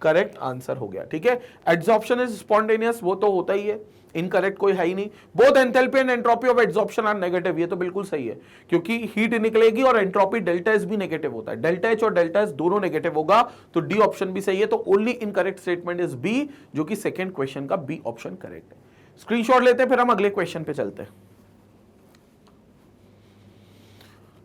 करेक्ट आंसर हो गया। ठीक है, एड्सॉर्प्शन इज स्पॉन्टेनियस, वो तो होता ही है, इनकरेक्ट कोई है ही नहीं। Both enthalpy and entropy of adsorption are negative, ये तो बिल्कुल सही है, क्योंकि हीट निकलेगी और एंट्रोपी डेल्टा एच भी नेगेटिव होता है, डेल्टा एच और डेल्टा एस दोनों नेगेटिव होगा, तो डी ऑप्शन भी सही है। तो only incorrect statement is B, जो कि सेकंड क्वेश्चन का बी ऑप्शन करेक्ट है। स्क्रीनशॉट लेते हैं, फिर हम अगले क्वेश्चन पे चलते हैं।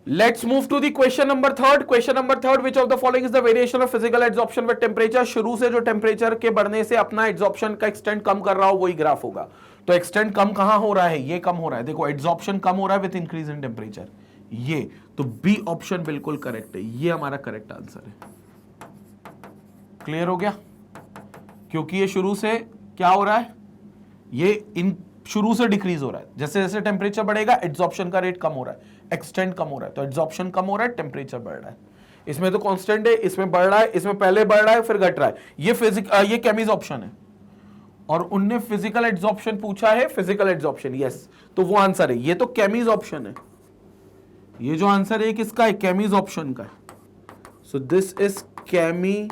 Let's move to the question number third. Question number third, which of the following is the variation of physical adsorption with temperature? शुरू से जो टेम्परेचर के बढ़ने से अपना एड्सॉर्प्शन का एक्सटेंट कम कर रहा हो वही ग्राफ होगा। तो एक्सटेंट कम कहां हो रहा है, ये कम हो रहा है, देखो एड्सॉर्प्शन कम हो रहा है विद इंक्रीज इन टेम्परेचर, ये तो बी ऑप्शन बिल्कुल करेक्ट है, ये हमारा करेक्ट आंसर है। क्लियर हो गया, क्योंकि ये शुरू से क्या हो रहा है, ये शुरू से डिक्रीज हो रहा है, जैसे जैसे टेम्परेचर बढ़ेगा एड्सॉर्प्शन का रेट कम हो रहा है, एक्सटेंट कम हो रहा है, तो एड्सॉर्प्शन कम हो रहा है, टेम्परेचर बढ़ रहा है। इसमें तो कांस्टेंट है, इसमें बढ़ रहा है, इसमें पहले बढ़ रहा है फिर घट रहा है। ये केमिज ऑप्शन है, और उनने फिजिकल एड्सॉर्प्शन पूछा है, फिजिकल एड्सॉर्प्शन यस, तो वो आंसर है। ये तो केमिज ऑप्शन है, ये जो आंसर है किसका है, केमिज ऑप्शन का है। सो दिस इज केमिज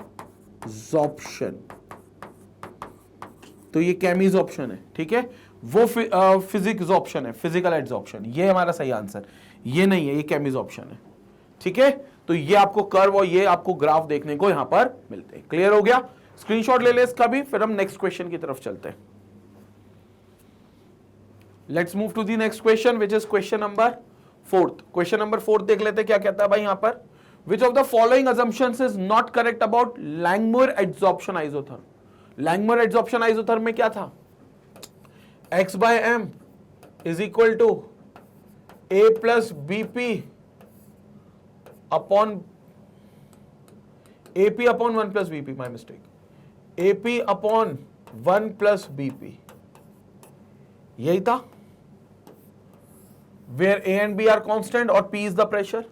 तो ये केमिज ऑप्शन है, ठीक है। वो फिजिक्स ऑप्शन है, फिजिकल एड्सॉर्प्शन, ये हमारा सही आंसर, ये नहीं है, ये केमिज ऑप्शन है, ठीक है। तो ये आपको कर्व और ये आपको ग्राफ देखने को यहां पर मिलते हैं। क्लियर हो गया, स्क्रीनशॉट ले ले इसका भी, फिर हम नेक्स्ट क्वेश्चन की तरफ चलते हैं। Let's move to the next question, which is question number 4। Question number 4 देख लेते हैं क्या कहता है भाई यहां पर। Which of the following assumptions is not correct about Langmuir adsorption isotherm? Langmuir adsorption isotherm में क्या था, x by m is equal to a plus bp upon ap upon 1 plus bp, my mistake, ap upon 1 plus bp, यही था, where a and b are constant और p is the pressure.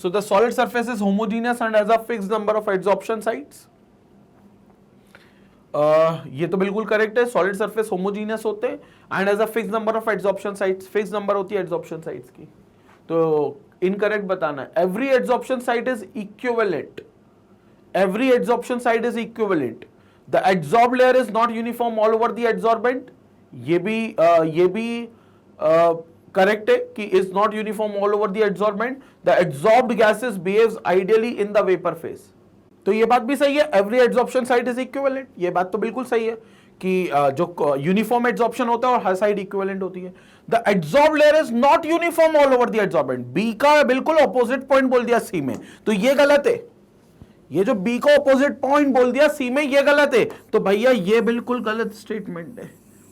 So the solid surface is homogeneous and has a fixed number of adsorption sites. ये तो बिल्कुल correct है, solid surface homogeneous होते हैं and as a fix number of adsorption sites, fix number होती है adsorption sites की। तो इनकरेक्ट बताना है, every adsorption site is equivalent, every adsorption site is equivalent, the adsorb layer is not uniform all over the adsorbent, ये भी correct है कि is not uniform all over the adsorbent, the adsorbed gases behaves ideally in the vapour phase, तो ये बात भी सही है, every adsorption site is equivalent, ये बात तो बिल्कुल सही है कि जो यूनिफॉर्म एड्सॉर्प्शन होता है और हर साइड इक्विवेलेंट होती है। The adsorb layer is not uniform all over the adsorbent, B का बिल्कुल ऑपोजिट पॉइंट बोल दिया सी में, तो ये गलत है, ये जो बी को ऑपोजिट पॉइंट बोल दिया सी में ये गलत है, तो भैया ये बिल्कुल गलत स्टेटमेंट है,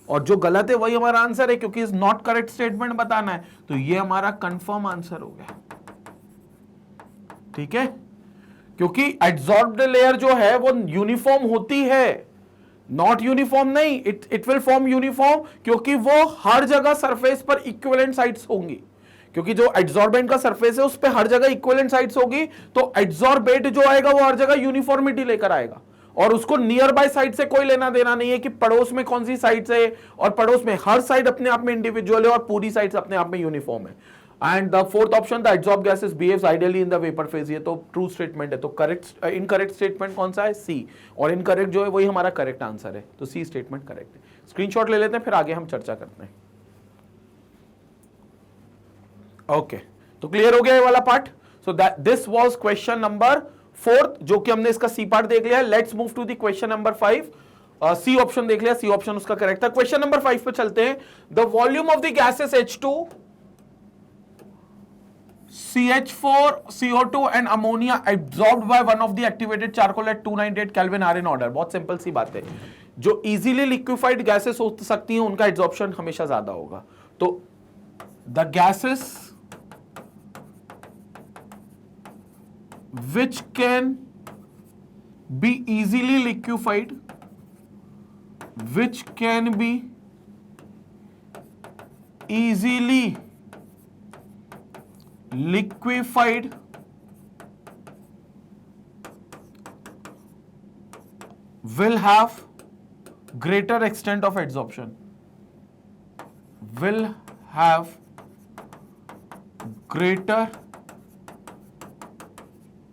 और जो गलत है वही हमारा आंसर है, क्योंकि इज नॉट करेक्ट स्टेटमेंट बताना है, तो ये हमारा कंफर्म आंसर हो गया, ठीक है। क्योंकि एड्सॉर्ब्ड लेयर जो है वो यूनिफॉर्म होती है, नॉट यूनिफॉर्म नहीं, इट विल फॉर्म यूनिफॉर्म, क्योंकि वो हर जगह सरफेस पर इक्विवेलेंट साइट्स होंगी, क्योंकि जो एड्सॉर्बेंट का सरफेस है उस पे हर जगह इक्विवेलेंट साइट्स होगी, तो एड्सॉर्बेट जो आएगा वो हर जगह यूनिफॉर्मिटी लेकर आएगा, और उसको नियर बाय साइड से कोई लेना देना नहीं है कि पड़ोस में कौन सी साइड्स है, और पड़ोस में हर साइड अपने आप में इंडिविजुअल है और पूरी साइड्स अपने आप में यूनिफॉर्म है। And the fourth option, the adsorb gases behaves ideally in the vapour phase, ये तो ट्रू स्टेटमेंट है। तो करेक्ट इनकरेक्ट स्टेटमेंट कौन सा है? सी। और इनकरेक्ट जो है वही हमारा करेक्ट आंसर है, तो सी स्टेटमेंट करेक्ट है। स्क्रीनशॉट ले लेते हैं, फिर आगे हम चर्चा करते हैं। ओके, तो क्लियर हो गया ये वाला part. So that this was question number 4, जो कि हमने इसका सी पार्ट देख लिया। Let's move to the question number 5। C option देख लिया, सी ऑप्शन उसका करेक्ट था। क्वेश्चन नंबर 5 पे चलते हैं। The volume of the gases H2, CH4, CO2 and ammonia absorbed by one of the activated charcoal at 298 Kelvin are in order। बहुत simple सी बात है, जो इजीली लिक्विफाइड गैसेस हो सकती हैं उनका एब्जॉर्प्शन हमेशा ज्यादा होगा। तो the gases which can be easily liquefied, which can be easily liquefied will have greater extent of adsorption, will have greater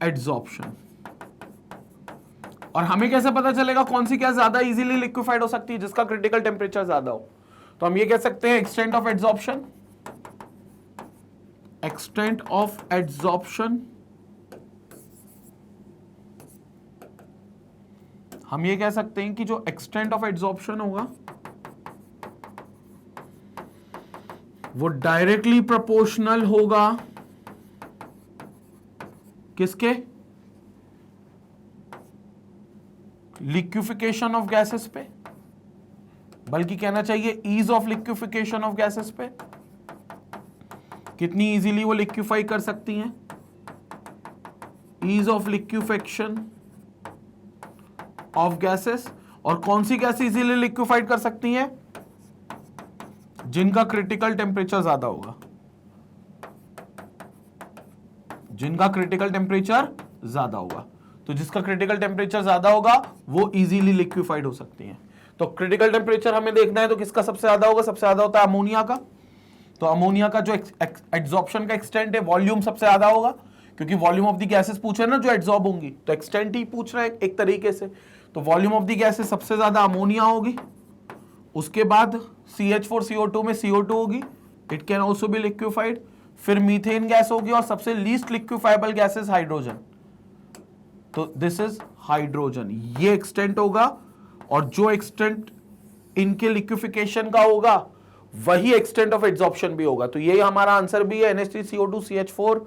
adsorption. और हमें कैसे पता चलेगा कौन सी क्या ज्यादा इजीली लिक्विफाइड हो सकती है? जिसका क्रिटिकल टेम्परेचर ज्यादा हो। तो हम ये कह सकते हैं extent of adsorption, extent of adsorption, हम ये कह सकते हैं कि जो एक्सटेंट ऑफ एड्सॉर्प्शन होगा वो डायरेक्टली प्रोपोर्शनल होगा किसके? लिक्विफिकेशन ऑफ गैसेस पे, बल्कि कहना चाहिए ease of liquefaction of gases पे। कितनी इजीली वो लिक्विफाई कर सकती हैं, ease of liquefaction of gases. और कौन सी गैस इजीली लिक्विफाइड कर सकती हैं? जिनका क्रिटिकल टेम्परेचर ज्यादा होगा, जिनका क्रिटिकल टेम्परेचर ज्यादा होगा। तो जिसका क्रिटिकल टेम्परेचर ज्यादा होगा वो इजीली लिक्विफाइड हो सकती है। तो क्रिटिकल टेम्परेचर हमें देखना है, तो किसका सबसे ज्यादा होगा? सबसे ज्यादा होता है अमोनिया का। तो अमोनिया का जो एड्सॉर्प्शन का एक्सटेंट है, वॉल्यूम सबसे ज्यादा होगा, क्योंकि वॉल्यूम ऑफ द गैसेस पूछ रहे हैं ना जो एड्सॉर्ब होंगी, तो एक्सटेंट ही पूछ रहे हैं एक तरीके से। तो वॉल्यूम ऑफ द गैसेस सबसे ज्यादा अमोनिया होगी, उसके बाद CH4 CO2 में CO2 होगी, it can also be liquefied. फिर मीथेन गैस होगी, और सबसे लीस्ट लिक्विफाइबल गैसेस हाइड्रोजन। तो दिस इज हाइड्रोजन, ये एक्सटेंट होगा। और जो एक्सटेंट इनके लिक्विफिकेशन का होगा वही एक्सटेंट ऑफ एड्सॉर्प्शन भी होगा। तो ये हमारा आंसर भी है NH3CO2 CH4।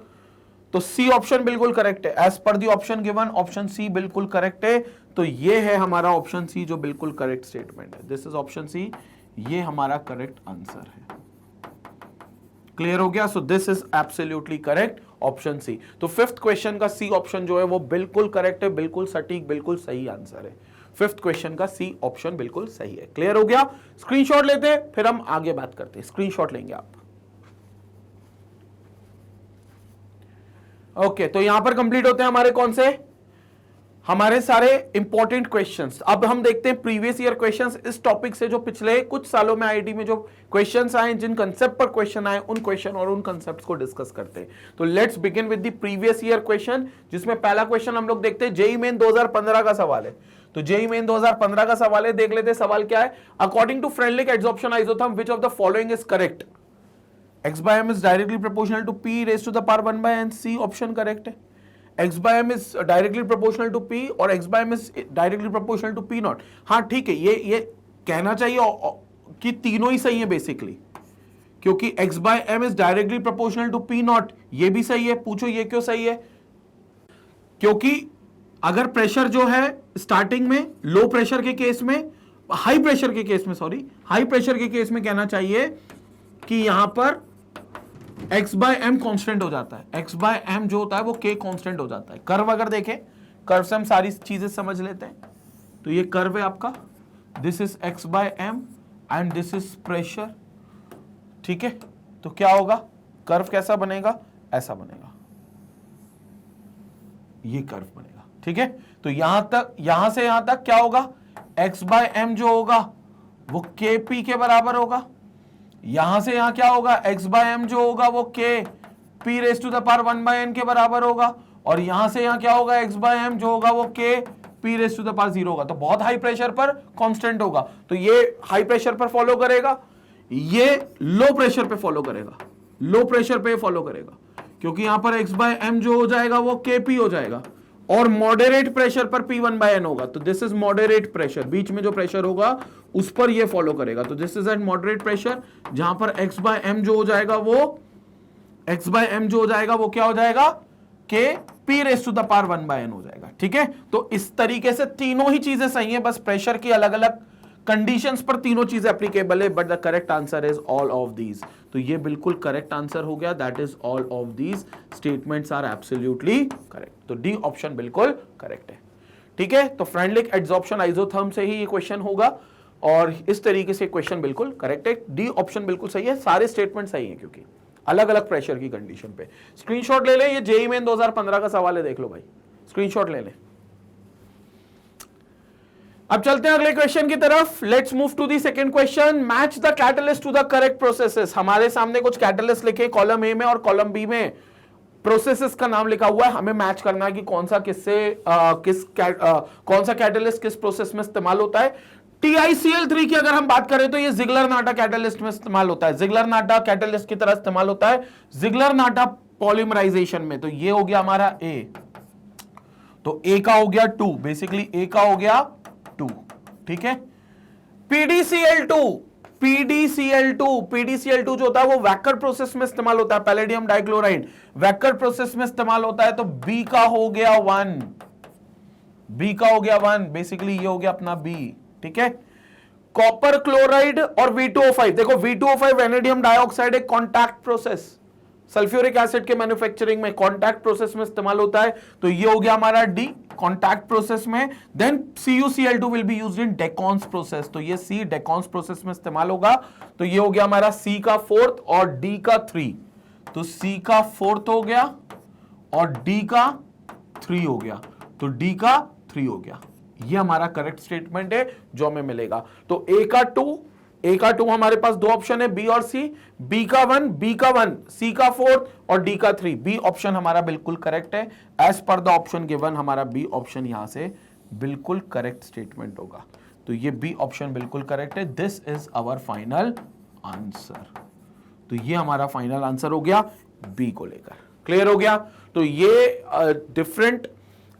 तो सी ऑप्शन बिल्कुल करेक्ट है, as per the option given option C बिल्कुल करेक्ट है। तो ये है हमारा ऑप्शन सी जो बिल्कुल करेक्ट स्टेटमेंट है। दिस इज ऑप्शन सी, ये हमारा करेक्ट आंसर है। क्लियर हो गया? So this is absolutely correct, option C. तो फिफ्थ क्वेश्चन का सी ऑप्शन जो है वो बिल्कुल करेक्ट है, बिल्कुल सटीक, बिल्कुल सही आंसर है। फिफ्थ क्वेश्चन का सी ऑप्शन बिल्कुल सही है। क्लियर हो गया? स्क्रीनशॉट लेते हैं, फिर हम आगे बात करते हैं। स्क्रीनशॉट लेंगे आप। ओके, तो यहां पर कंप्लीट होते हैं हमारे कौन से? हमारे सारे इंपॉर्टेंट क्वेश्चंस। अब हम देखते हैं प्रीवियस ईयर क्वेश्चंस इस टॉपिक से, जो पिछले कुछ सालों में आईआईटी में जो क्वेश्चंस आए, जिन कंसेप्ट पर क्वेश्चन आए, उन क्वेश्चन और उन कंसेप्ट्स को डिस्कस करते हैं। तो let's begin with the previous year question, जिसमें पहला क्वेश्चन हम लोग देखते हैं जेईई मेन 2015 का सवाल है। तो जेईई मेन 2015 का सवाल है, देख लेते हैं सवाल क्या है। According to Freundlich adsorption isotherm, which of the following is correct? x by m is directly proportional to p raised to the power 1 by n। c option correct है। x by m is directly proportional to p और x by m is directly proportional to p not. हाँ ठीक है, ये कहना चाहिए कि तीनों ही सही है बेसिकली, क्योंकि x by m is directly proportional to p not, ये भी सही है। पूछो ये क्यों सही है? क्योंकि अगर प्रेशर जो है स्टार्टिंग में लो प्रेशर के केस में, हाई प्रेशर के केस में, सॉरी हाई प्रेशर के केस में कहना चाहिए कि यहां पर x बाय एम कॉन्स्टेंट हो जाता है। x बाय एम जो होता है वो k कॉन्स्टेंट हो जाता है। कर्व अगर देखें, कर्व से हम सारी चीजें समझ लेते हैं। तो ये कर्व है आपका, this is x by M and this is pressure. ठीक है, तो क्या होगा? कर्व कैसा बनेगा? ऐसा बनेगा, ये कर्व बनेगा। ठीक है, तो यहां तक, यहां से यहां तक क्या होगा? x बाय एम जो होगा वो kp के बराबर होगा। यहां से यहां क्या होगा, x बाय एम जो होगा वो k p raise to the power 1 by n के बराबर होगा, और यहां से यहां क्या होगा, x बाय एम जो होगा वो k p raise to the power 0 होगा। तो बहुत हाई प्रेशर पर कांस्टेंट होगा, तो ये हाई प्रेशर पर फॉलो करेगा, ये लो प्रेशर पे फॉलो करेगा, लो प्रेशर पे फॉलो करेगा, क्योंकि यहां पर x बाय एम जो हो जाएगा वो kp हो जाएगा, और मॉडरेट प्रेशर पर p1 बाय n होगा। तो दिस इज मॉडरेट प्रेशर, बीच में जो प्रेशर होगा उस पर ये फॉलो करेगा। तो this is eight moderate pressure, जहां पर x बाय एम जो हो जाएगा वो क्या हो जाएगा, k p raise to the power 1 by n हो जाएगा। ठीक है, तो इस तरीके से तीनों ही चीजें सही है, बस प्रेशर की अलग अलग कंडीशंस पर तीनों चीजें एप्लीकेबल है, but the correct answer is all of these. तो ये बिल्कुल करेक्ट आंसर हो गया, that is all of these statements are absolutely correct. तो डी ऑप्शन बिल्कुल करेक्ट है। ठीक है, तो फ्रेंडलिक एड्सॉर्प्शन आइसोथर्म से ही ये क्वेश्चन होगा, और इस तरीके से क्वेश्चन बिल्कुल करेक्ट है। डी ऑप्शन बिल्कुल सही है, सारे स्टेटमेंट सही है, क्योंकि अलग अलग प्रेशर की कंडीशन पे। स्क्रीनशॉट ले लें, ये जेईई मेन 2015 का सवाल है, देख लो भाई, स्क्रीनशॉट ले लें। अब चलते हैं अगले क्वेश्चन की तरफ। Let's move to the second question. Match the catalyst to the correct processes. हमारे सामने कुछ कैटलिस्ट लिखे कॉलम ए में और कॉलम बी में प्रोसेसेस का नाम लिखा हुआ है, हमें मैच करना है कि कौन सा कैटलिस्ट किस प्रोसेस में इस्तेमाल होता है। TiCl3 की अगर हम बात करें तो ये जिगलर-नाटा कैटलिस्ट में इस्तेमाल होता है, जिगलर-नाटा कैटलिस्ट की तरह इस्तेमाल होता है जिगलर-नाटा पॉलीमराइजेशन में। तो ये हो गया हमारा A, तो A का हो गया 2, बेसिकली A का हो गया 2। ठीक है, PDCl2 जो होता है वो वैकर प्रोसेस में इस्तेमाल होता है, पैलेडियम डाइक्लोराइड वैकर प्रोसेस में इस्तेमाल होता है। तो B का हो गया 1, बेसिकली ये हो गया अपना B। ठीक है, कॉपर क्लोराइड और V2O5, देखो V2O5 वेनेडियम डाइऑक्साइड एक कॉन्टैक्ट प्रोसेस, सल्फ्यूरिक एसिड के मैन्युफैक्चरिंग में कॉन्टैक्ट प्रोसेस में इस्तेमाल होता है। तो ये हो गया हमारा D, कॉन्टैक्ट प्रोसेस में। Then CuCl2 will be used in Deacon's process, तो ये C डेकॉन्स प्रोसेस में इस्तेमाल होगा। तो ये हो गया हमारा C का 4th और D का 3, तो C का 4th हो गया और D का 3 हो गया, तो D का 3 हो गया। ये हमारा करेक्ट स्टेटमेंट है जो हमें मिलेगा। तो A का 2 हमारे पास दो ऑप्शन है, B और C, B का 1, C का 4 और D का 3। B ऑप्शन हमारा बिल्कुल करेक्ट है, as per the option given हमारा B ऑप्शन यहां से बिल्कुल करेक्ट स्टेटमेंट होगा। तो ये B ऑप्शन बिल्कुल करेक्ट है, this is our final answer. तो ये हमारा फाइनल आंसर हो गया B को लेकर। क्लियर हो गया? तो ये डिफरेंट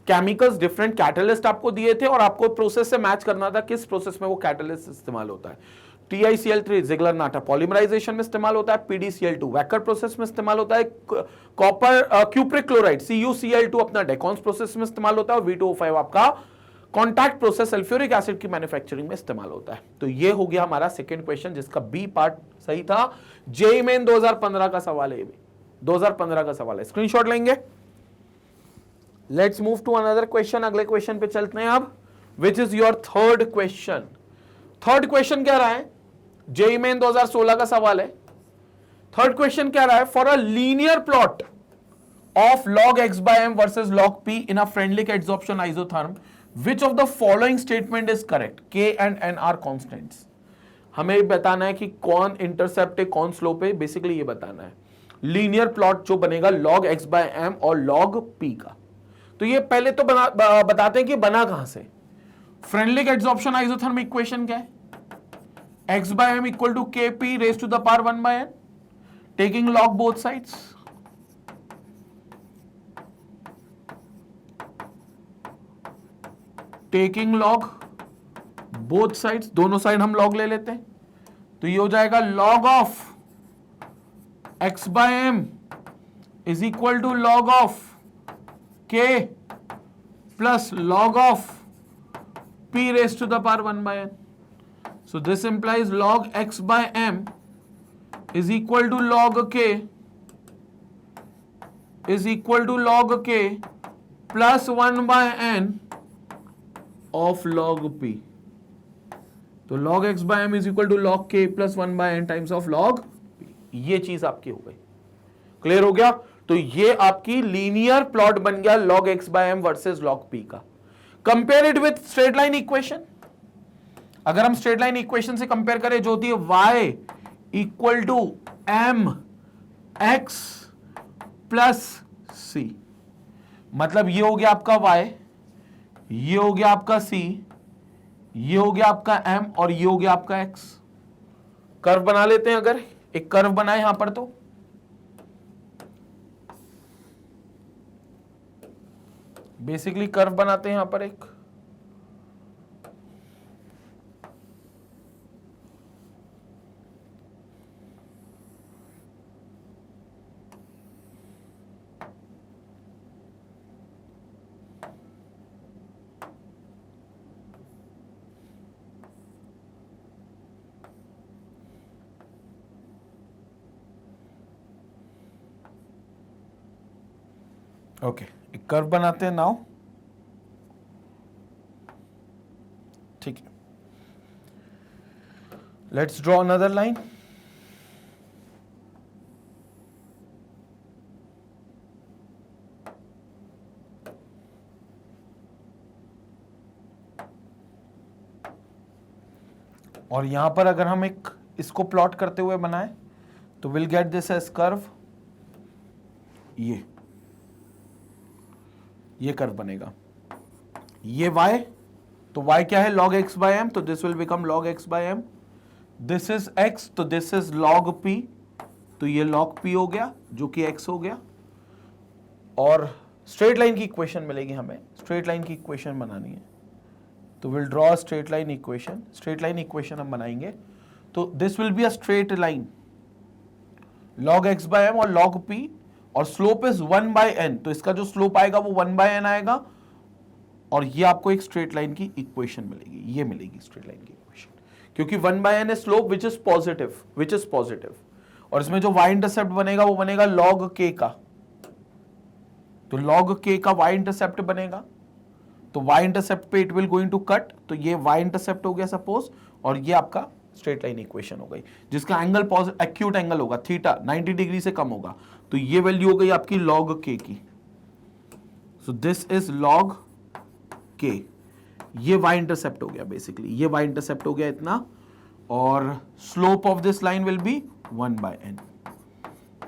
केमिकल्स, डिफरेंट कैटलिस्ट आपको दिए थे और आपको प्रोसेस से मैच करना था किस प्रोसेस में वो कैटलिस्ट इस्तेमाल होता है। TiCl3 जिगलर-नाटा पॉलीमराइजेशन में इस्तेमाल होता है, PDCl2 वैकर प्रोसेस में इस्तेमाल होता है, कॉपर क्यूप्रिक क्लोराइड CuCl2 अपना डेकॉन्स प्रोसेस में इस्तेमाल होता है, और V2O5 आपका कॉन्टैक्ट प्रोसेस सल्फ्यूरिक एसिड की मैन्युफैक्चरिंग में इस्तेमाल होता है। तो ये हो गया हमारा सेकंड क्वेश्चन, जिसका B पार्ट सही था। जेईई मेन 2015 का सवाल है, 2015 का सवाल है, स्क्रीनशॉट लेंगे। Let's move to another question, अगले क्वेश्चन पे चलते हैं अब, which is your third question. Third question क्या रहा है, जेईई मेन 2016 का सवाल है। थर्ड क्वेश्चन क्या रहा है, for a linear plot of log x by m versus log p in a Freundlich adsorption isotherm, which of the following statement is correct. k and n are constants. हमें बताना है कि कौन intercept है कौन स्लोप है, basically ये बताना है। लीनियर प्लॉट जो बनेगा log x by m और log p का, तो ये पहले तो बताते हैं कि बना कहां से। फ्रेंडलिक एड्सॉर्प्शन आइसोथर्म इक्वेशन क्या है, x by m equal to kp raise to the power 1 by n, taking log both sides. Taking log both sides, दोनों साइड हम log ले लेते हैं, तो ये हो जाएगा log of x by m is equal to log ऑफ k plus log of p raised to the power 1 by n. So this implies log x by m is equal to log k plus 1 by n of log p. तो log x by m is equal to log k plus 1 by n times of log p. ये चीज आपकी हो गई, clear हो गया। तो ये आपकी लीनियर प्लॉट बन गया log x by m versus log p का। Compare it with straight line equation. अगर हम स्ट्रेट लाइन इक्वेशन से कंपेयर करें जो होती है y equal to m x plus c. मतलब ये हो गया आपका y, ये हो गया आपका c, ये हो गया आपका m और ये हो गया आपका x। कर्व बना लेते हैं, अगर एक कर्व बनाए यहां पर तो बेसिकली कर्व बनाते हैं यहां पर एक। ओके, एक कर्व बनाते हैं नाउ। ठीक है, लेट्स ड्रॉ अनदर लाइन। और यहां पर अगर हम एक इसको प्लॉट करते हुए बनाएं तो will get this as curve. ये कर्व बनेगा, ये y, तो y क्या है log x by m, तो this will become log x by m। This is x, तो दिस इज log p, तो ये log p हो गया जो कि x हो गया। और स्ट्रेट लाइन की इक्वेशन मिलेगी हमें, स्ट्रेट लाइन की इक्वेशन बनानी है तो will draw straight line equation. Straight line equation हम बनाएंगे तो this will be a straight line, log x by m और log p, और स्लोप इज 1 by n, तो इसका जो स्लोप आएगा वो 1 by n आएगा। और ये आपको एक स्ट्रेट लाइन की इक्वेशन मिलेगी, ये मिलेगी स्ट्रेट लाइन की इक्वेशन, क्योंकि 1 by n है स्लोप विच इज पॉजिटिव। और इसमें जो y इंटरसेप्ट बनेगा वो बनेगा log k का, तो log k का y इंटरसेप्ट बनेगा, तो y इंटरसेप्ट पे it will going to cut, तो ये y इंटरसेप्ट हो गया सपोज, और ये आपका स्ट्रेट लाइन इक्वेशन हो गई जिसका एंगल एक्यूट एंगल होगा थीटा 90 डिग्री से कम होगा, तो ये वैल्यू हो गई आपकी log k की। सो दिस इज log k, ये y इंटरसेप्ट हो गया, बेसिकली ये y इंटरसेप्ट हो गया इतना, और slope of this line will be 1 by n,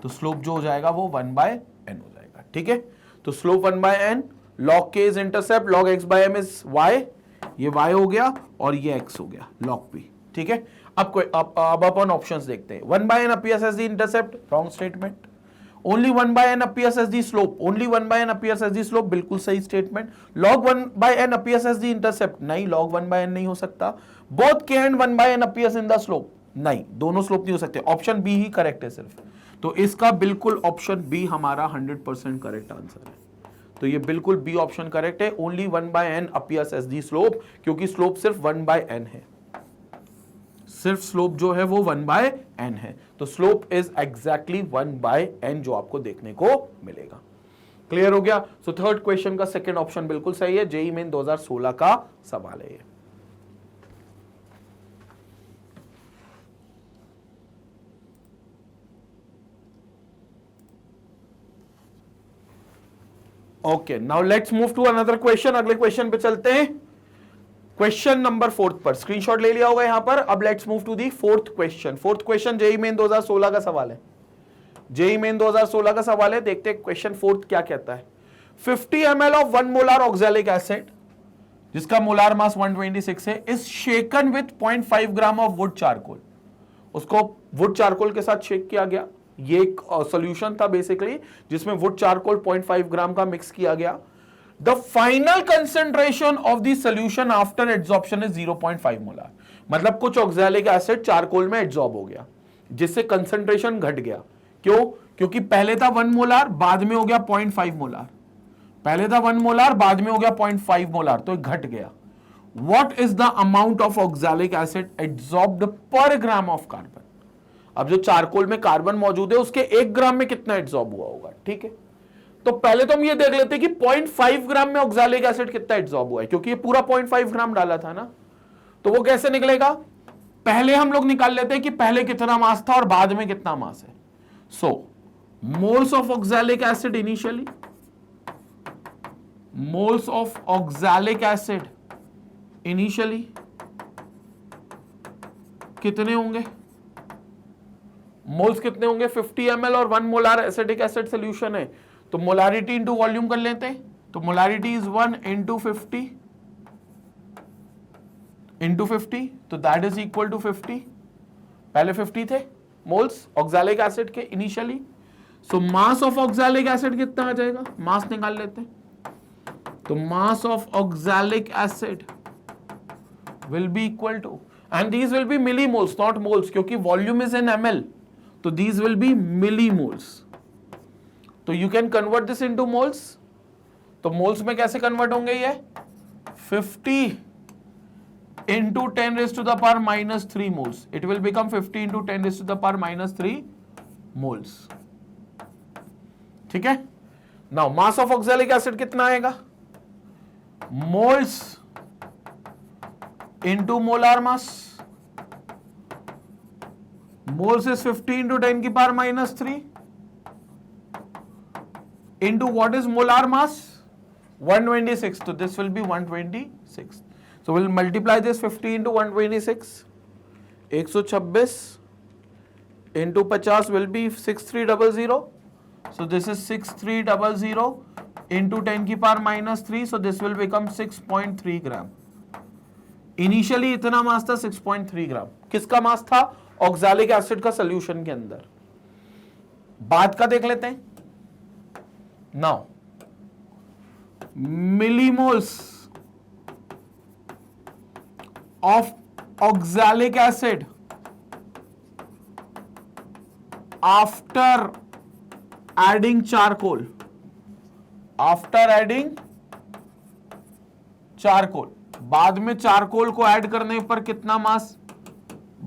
तो स्लोप जो हो जाएगा वो 1 by n हो जाएगा। ठीक है, तो slope 1 by n, log k is intercept, log x by m is y, ये y हो गया और ये x हो गया log p। ठीक है, अब अपन ऑप्शंस देखते हैं। 1 by n appears as the intercept, wrong statement. Only 1 by n appears as the slope, only 1 by n appears as the slope, बिल्कुल सही statement. log 1 by n appears as the intercept, नहीं, log 1 by n नहीं हो सकता। both k and 1 by n appears in the slope, नहीं, दोनों slope नहीं हो सकते। ऑप्शन बी ही करेक्ट है सिर्फ, तो इसका बिल्कुल ऑप्शन बी हमारा 100% करेक्ट आंसर है। तो ये बिल्कुल बी ऑप्शन करेक्ट है, only 1 by n appears as the slope, क्योंकि स्लोप सिर्फ 1 by n है, सिर्फ स्लोप जो है वो 1 by n है, तो slope is exactly 1 by n जो आपको देखने को मिलेगा। क्लियर हो गया? सो थर्ड क्वेश्चन का सेकंड ऑप्शन बिल्कुल सही है, जेईई मेन 2016 का सवाल है ये। Okay, now let's move to another question. अगले क्वेश्चन पे चलते हैं, क्वेश्चन नंबर 4 पर। स्क्रीनशॉट ले लिया होगा यहां पर। अब let's move to the fourth question. Fourth question JEE Main 2016 का सवाल है, जेईई मेन 2016 का सवाल है। देखते हैं क्वेश्चन फोर्थ क्या कहता है। 50 ml of 1 molar oxalic acid, जिसका मोलार मास 126 है, is shaken with 0.5 gram of would charcoal. उसको वुड चारकोल के साथ शेक किया गया। ये एक सॉल्यूशन था बेसिकली, जिसमें वुड चारकोल 0.5 ग्राम का मिक्स किया गया। The final concentration of the solution after adsorption is 0.5 molar. मतलब कुछ ऑक्सैलिक एसिड चारकोल में एड्सॉर्ब हो गया, जिससे कंसेंट्रेशन घट गया। क्यों? क्योंकि पहले था 1 मोलार, बाद में हो गया 0.5 मोलार। पहले था 1 मोलार, बाद में हो गया 0.5 मोलार, तो घट गया। What is the amount of oxalic acid adsorbed per gram of carbon? अब जो चारकोल में कार्बन मौजूद है उसके 1 ग्राम में कितना एड्सॉर्ब हुआ होगा। ठीक है, तो पहले तो हम ये देख लेते हैं कि 0.5 ग्राम में ऑक्सैलिक एसिड कितना एड्सॉर्ब हुआ है, क्योंकि ये पूरा 0.5 ग्राम डाला था ना, तो वो कैसे निकलेगा? पहले हम लोग निकाल लेते हैं कि पहले कितना मास था और बाद में कितना मास है। So moles of oxalic acid initially, moles of oxalic acid initially कितने होंगे? मोल्स कितने होंगे 50 ml और 1 मोलार एसिटिक एसिड सोल्यूशन है, तो मोलारिटी इंटू वॉल्यूम कर लेते हैं। तो मोलारिटी इज 1 इंटू 50 इंटू 50, तो दैट इज इक्वल टू 50। पहले 50 थे मोल्स ऑक्सैलिक एसिड के इनिशियली, so mass of oxalic acid कितना आ जाएगा, मास निकाल लेते हैं। तो mass of oxalic acid will be equal to, and these will be millimoles not moles, क्योंकि वॉल्यूम इज इन ml, तो दीज विल बी मिलीमोल्स। तो you can convert this into moles. तो मोल्स में कैसे कन्वर्ट होंगे ये, 50 into 10 raised to the power minus 3 moles. It will become 50 into 10 raised to the power minus 3 moles. ठीक है। Now mass of oxalic acid कितना आएगा, moles into molar mass. Moles is 50 into 10 की power minus 3 into what is molar mass, 126. So this will be 126. So we'll multiply this 50 into 126, 126 into 50 will be 6300. So this is 6300 into 10 की power minus 3. So this will become 6.3 gram. Initially इतना मास था 6.3 ग्राम। किसका मास था, oxalic acid का solution के अंदर। बाद का देख लेते हैं। Now millimoles of oxalic acid after adding charcoal, after adding charcoal, बाद में चारकोल को ऐड करने पर कितना मास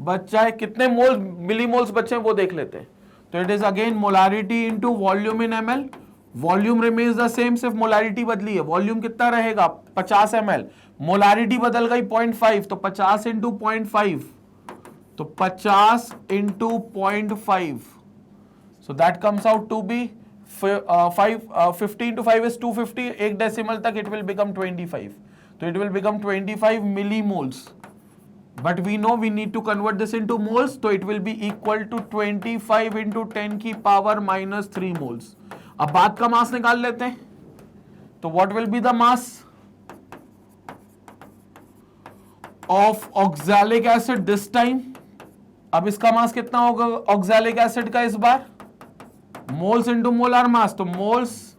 बचा है, कितने मोल मिलीमोल्स बचे हैं वो देख लेते हैं। तो it is again molarity into volume in ml, volume remains the same, सिर्फ मोलारिटी बदली है। वॉल्यूम कितना रहेगा 50 ml, मोलारिटी बदल गई 0.5, तो 50 इंटू 0.5, तो 50 into 0.5, so that comes out to be 50 into 5 is 250, एक डेसिमल तक इट विल बिकम 25, तो it will become 25 millimoles, but we know we need to convert this into moles, तो it will be equal to 25 into 10 की पावर minus 3 moles. अब बाद का मास निकाल लेते हैं। तो what will be the mass of oxalic acid this time. अब इसका मास कितना होगा ऑक्सैलिक एसिड का इस बार, मोल्स इंटू मोलार मास, तो moles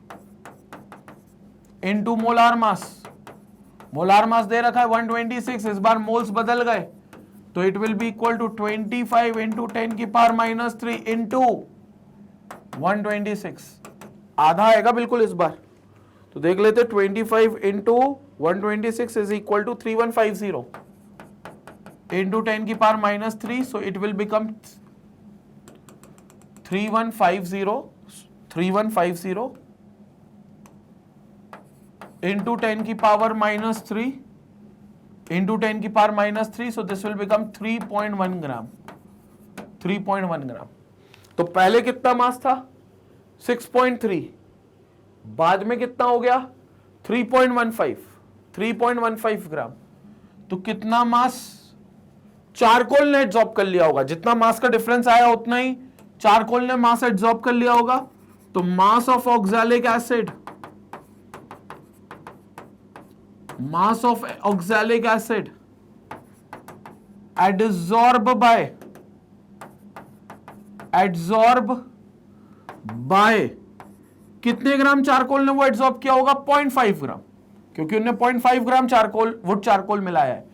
into molar mass, molar mass दे रखा है 126, इस बार मोल्स बदल गए, तो it will be equal to 25 into 10 की पावर माइनस 3 इंटू 126, आधा आएगा बिल्कुल इस बार। तो देख लेते 25 into 126 is equal to 3150 into 10 की पावर minus 3, so it will become 3150 into 10 की पावर माइनस 3 इंटू 10 की पावर minus 3, so this will become 3.1 gram, 3.1 gram. तो पहले कितना मास था 6.3, बाद में कितना हो गया 3.15 ग्राम। तो कितना मास चारकोल ने एब्जॉर्ब कर लिया होगा, जितना मास का डिफरेंस आया उतना ही चारकोल ने मास एब्जॉर्ब कर लिया होगा। तो mass of oxalic acid, mass of oxalic acid adsorb by कितने ग्राम चारकोल ने वो एब्जॉर्ब किया होगा 0.5 ग्राम, क्योंकि उन्हें 0.5 ग्राम चारकोल वुड चारकोल मिलाया है।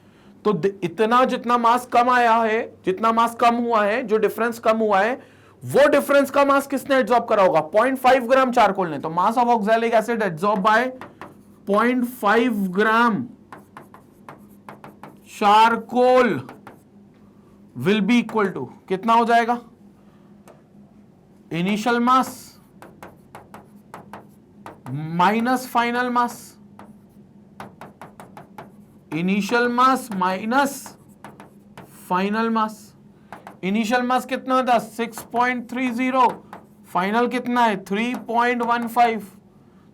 तो इतना जितना मास कम आया है, जितना मास कम हुआ है, जो डिफरेंस कम हुआ है, वो डिफरेंस का मास किसने एब्जॉर्ब करा होगा 0.5 ग्राम चारकोल ने। तो mass of oxalic acid absorb by 0.5 gram charcoal will be equal to कितना हो जाएगा, initial mass minus final mass, initial mass minus final mass. Initial mass कितना था 6.30, फाइनल कितना है 3.15,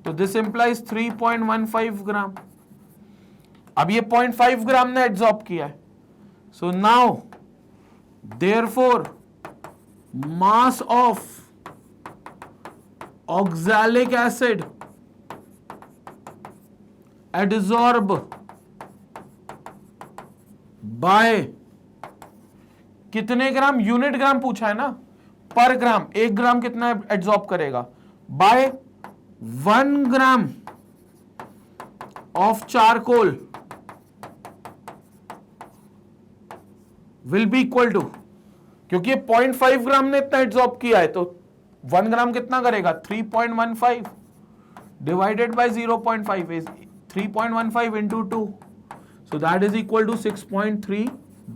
तो दिस इंप्लाइज 3.15 ग्राम। अब ये 0.5 ग्राम ने एब्जॉर्ब किया है, so now therefore mass of oxalic acid adsorb by कितने ग्राम, यूनिट ग्राम पूछा है ना, पर ग्राम, 1 ग्राम कितना एडजॉर्ब करेगा, by 1 gram of charcoal will be equal to, क्योंकि ये 0.5 ग्राम ने इतना एडजॉर्ब किया है तो 1 ग्राम कितना करेगा, 3.15 divided by 0.5 is 3.15 into 2, so that is equal to 6.3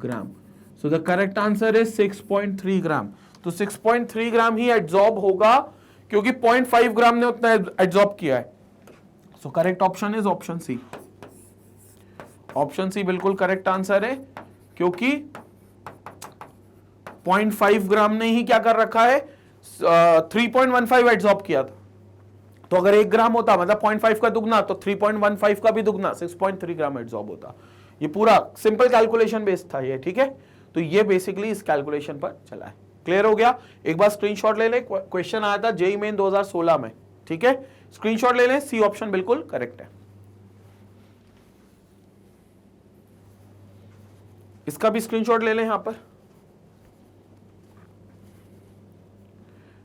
gram. So the correct answer is 6.3 gram. तो 6.3 ग्राम ही एड्जॉर्ब होगा क्योंकि 0.5 ग्राम ने उतना एड्जॉर्ब किया है. So correct option is option C. Option C बिल्कुल करेक्ट आंसर है क्योंकि 0.5 ग्राम ने ही क्या कर रखा है, 3.15 एड्जॉर्ब किया था. तो अगर 1 ग्राम होता मतलब 0.5 का दुगना तो 3.15 का भी दुगना 6.3 ग्राम एड्जॉर्ब होता. ये पूरा सिंपल कैलकुलेशन बेस्ड था ये, ठीक है. तो ये बेसिकली इस कैलकुलेशन पर चला है. क्लियर हो गया. एक बार स्क्रीनशॉट ले ले, क्वेश्चन आया था जेईई मेन 2016 में, ठीक है. स्क्रीनशॉट ले ले, सी ऑप्शन बिल्कुल करेक्ट है. इसका भी स्क्रीनशॉट ले ले यहां पर.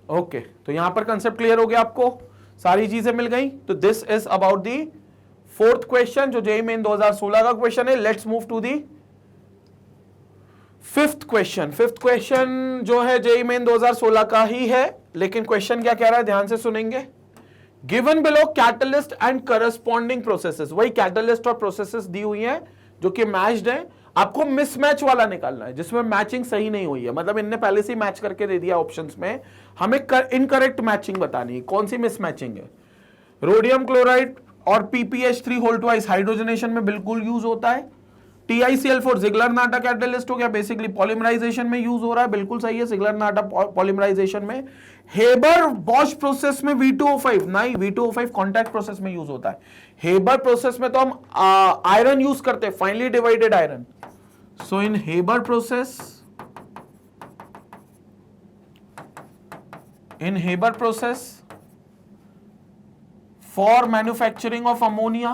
ओके, तो यहां पर कंसेप्ट क्लियर हो गया आपको, सारी चीजें मिल गई. तो this is about the 4th question जो जेईई मेन 2016 का क्वेश्चन है. Let's move to the 5th question. 5th question जो है जेईई मेन 2016 का ही है, लेकिन क्वेश्चन क्या कह रहा है ध्यान से सुनेंगे. Given below catalyst and corresponding processes, वही कैटलिस्ट और प्रोसेसेस दी हुई हैं जो कि मैच्ड है. आपको मिसमैच वाला निकालना है जिसमें मैचिंग सही नहीं हुई है, मतलब इनने पहले से ही मैच करके दे दिया ऑप्शंस में, हमें इनकरेक्ट मैचिंग बतानी है. कौन सी मिसमैचिंग है. रोडियम क्लोराइड और PPH3 होल ट्वाइस हाइड्रोजनेशन में बिल्कुल यूज होता है. TiCl4 जिगलर-नाटा कैटलिस्ट हो गया, बेसिकली पॉलीमराइजेशन में यूज हो रहा है, बिल्कुल सही है, जिगलर-नाटा पॉलीमराइजेशन में. हेबर-बॉश प्रोसेस में V2O5 नहीं, V2O5 कॉन्टैक्ट प्रोसेस में यूज होता है. हेबर प्रोसेस में तो हम आयरन यूज करते हैं, finely divided iron. So in Haber process for manufacturing of ammonia,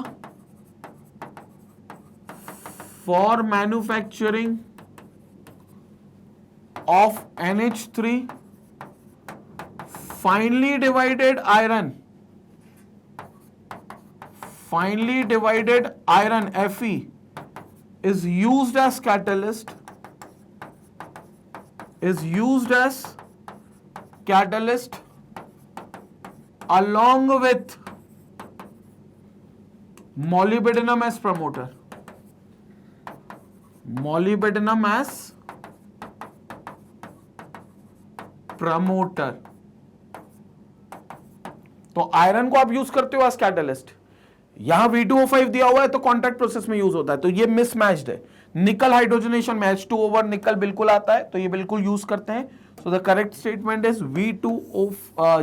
for manufacturing of NH3, finely divided iron Fe is used as catalyst, along with molybdenum as promoter. तो iron को आप use करते हो as catalyst. यहां V2O5 दिया हुआ है तो कॉन्टैक्ट प्रोसेस में यूज होता है, तो ये मिसमैच्ड है. निकल हाइड्रोजनेशन में H2 ओवर निकल बिल्कुल आता है, तो ये बिल्कुल यूज करते हैं. So the correct statement is V2O.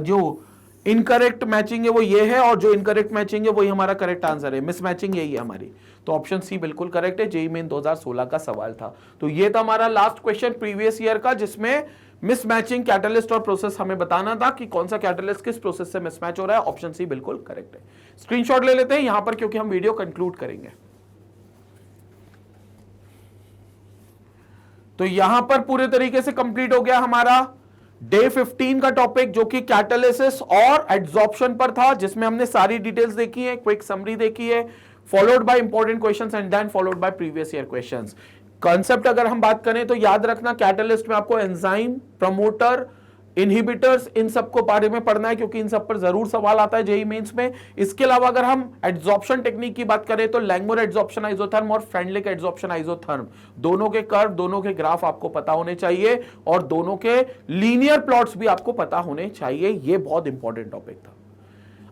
जो इनकरेक्ट मैचिंग है वो ये है और जो इनकरेक्ट मैचिंग है वही हमारा करेक्ट आंसर है. मिसमैचिंग यही है हमारी. तो ऑप्शन सी बिल्कुल करेक्ट है. जेईई मेन 2016 का सवाल था. तो ये था हमारा लास्ट क्वेश्चन प्रीवियस ईयर का, जिसमें मिसमैचिंग कैटलिस्ट और प्रोसेस हमें बताना था कि कौन सा कैटलिस्ट किस प्रोसेस से मिसमैच हो रहा है. ऑप्शन सी बिल्कुल करेक्ट है. स्क्रीनशॉट ले लेते हैं यहां पर क्योंकि हम वीडियो कंक्लूड करेंगे. तो यहां पर पूरे तरीके से कंप्लीट हो गया हमारा डे 15 का टॉपिक, जो कि कैटालिसिस और एड्सॉर्प्शन पर था, जिसमें हमने सारी डिटेल्स देखी है, क्विक समरी देखी है, followed by important questions and then followed by previous year questions. Concept अगर हम बात करें तो याद रखना, कैटालिस्ट में आपको एंजाइम, प्रमोटर, इनहिबिटर्स, इन सबको बारे में पढ़ना है क्योंकि इन सब पर जरूर सवाल आता है जेईई मेंस में. इसके अलावा अगर हम एड्सॉर्प्शन टेक्निक की बात करें तो लैंगमुर एड्सॉर्प्शन आइसोथर्म और फ्रेंडलिक एड्सॉर्प्शन आइसोथर्म, दोनों के कर्व, दोनों के ग्राफ आपको पता होने चाहिए और दोनों के लीनियर प्लॉट्स भी आपको पता होने चाहिए. ये बहुत इंपॉर्टेंट टॉपिक था.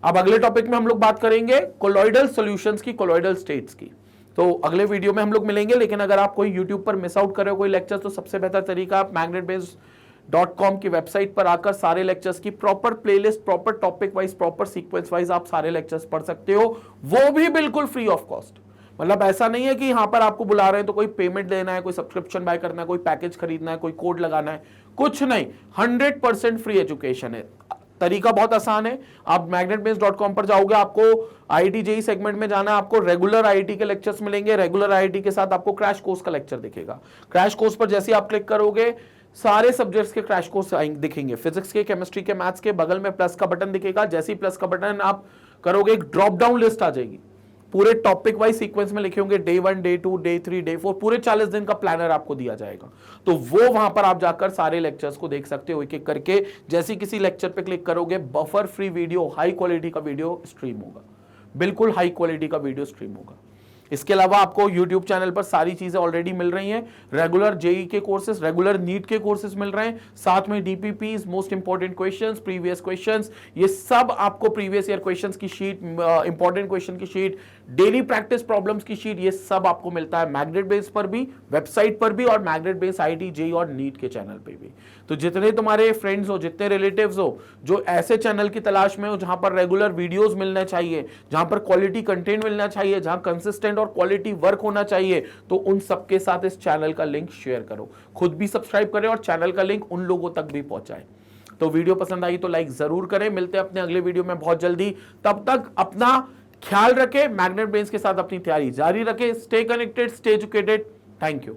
अब अगले टॉपिक में हम लोग बात करेंगे कोलॉइडल सॉल्यूशंस की, कोलॉइडल स्टेट्स की. तो अगले वीडियो में हम लोग मिलेंगे. लेकिन अगर आप कोई यूट्यूब पर मिस आउट कर रहे हो कोई लेक्चर, तो सबसे बेहतर तरीका आप magnetbase.com की वेबसाइट पर आकर सारे लेक्चर्स की proper playlist, proper topic wise, proper sequence wise आप सारे लेक्चर्स पढ़ सकते हो, वो भी बिल्कुल फ्री ऑफ कॉस्ट. मतलब ऐसा नहीं है कि यहां पर आपको बुला रहे हैं तो कोई पेमेंट देना है, कोई सब्सक्रिप्शन बाय करना है, कोई पैकेज खरीदना है, कोई कोड लगाना है, कुछ नहीं। 100% फ्री एजुकेशन है। तरीका बहुत आसान है। आप magnetbase.com पर जाओगे, आपको आईआईटी जेई सेगमेंट में जाना है, आपको रेगुलर आईआईटी के लेक्चर्स मिलेंगे, रेगुलर आईआईटी के साथ आपको क्रैश कोर्स का लेक्चर दिखेगा। क्रैश कोर्स पर जैसे आप क्लिक करोगे सारे सब्जेक्ट्स के क्रैश कोर्स दिखेंगे, फिजिक्स के, केमिस्ट्री के, मैथ्स के। बगल में प्लस का बटन दिखेगा, जैसे ही प्लस का बटन आप करोगे एक ड्रॉप डाउन लिस्ट आ जाएगी, पूरे टॉपिक वाइज सीक्वेंस में लिखे होंगे, डे 1, डे 2, डे 3, डे 4, पूरे 40 दिन का प्लानर आपको दिया जाएगा। तो वो वहां पर आप जाकर सारे लेक्चर्स को देख सकते हो एक एक करके। जैसे किसी लेक्चर पे क्लिक करोगे, buffer free video, high quality का वीडियो स्ट्रीम होगा, बिल्कुल हाई क्वालिटी का वीडियो स्ट्रीम होगा। इसके अलावा आपको YouTube चैनल पर सारी चीजें ऑलरेडी मिल रही हैं। रेगुलर जेई के कोर्सेज, रेगुलर नीट के कोर्सेज मिल रहे हैं, साथ में DPPs, most important questions, previous questions, ये सब आपको प्रीवियस ईयर क्वेश्चंस की शीट, इंपॉर्टेंट क्वेश्चन की शीट, डेली प्रैक्टिस प्रॉब्लम्स की शीट, ये सब आपको मिलता है मैग्नेट बेस पर भी, वेबसाइट पर भी, और मैग्नेट बेस आईआईटी जेई और नीट के चैनल पे भी। तो जितने तुम्हारे फ्रेंड्स हो, जितने रिलेटिव्स हो जो ऐसे चैनल की तलाश में हो जहां पर रेगुलर वीडियोस मिलना चाहिए, जहां पर क्वालिटी कंटेंट मिलना चाहिए, जहां कंसिस्टेंट और क्वालिटी वर्क होना चाहिए, तो उन सबके साथ इस चैनल का लिंक शेयर करो, खुद भी सब्सक्राइब करें और चैनल का लिंक उन लोगों तक भी पहुंचाएं। तो वीडियो पसंद आई तो लाइक जरूर करें। मिलते हैं अपने अगले वीडियो में बहुत जल्दी। तब तक अपना ख्याल रखें, मैग्नेट ब्रेन्स के साथ अपनी तैयारी जारी रखें। Stay connected, stay educated. Thank you.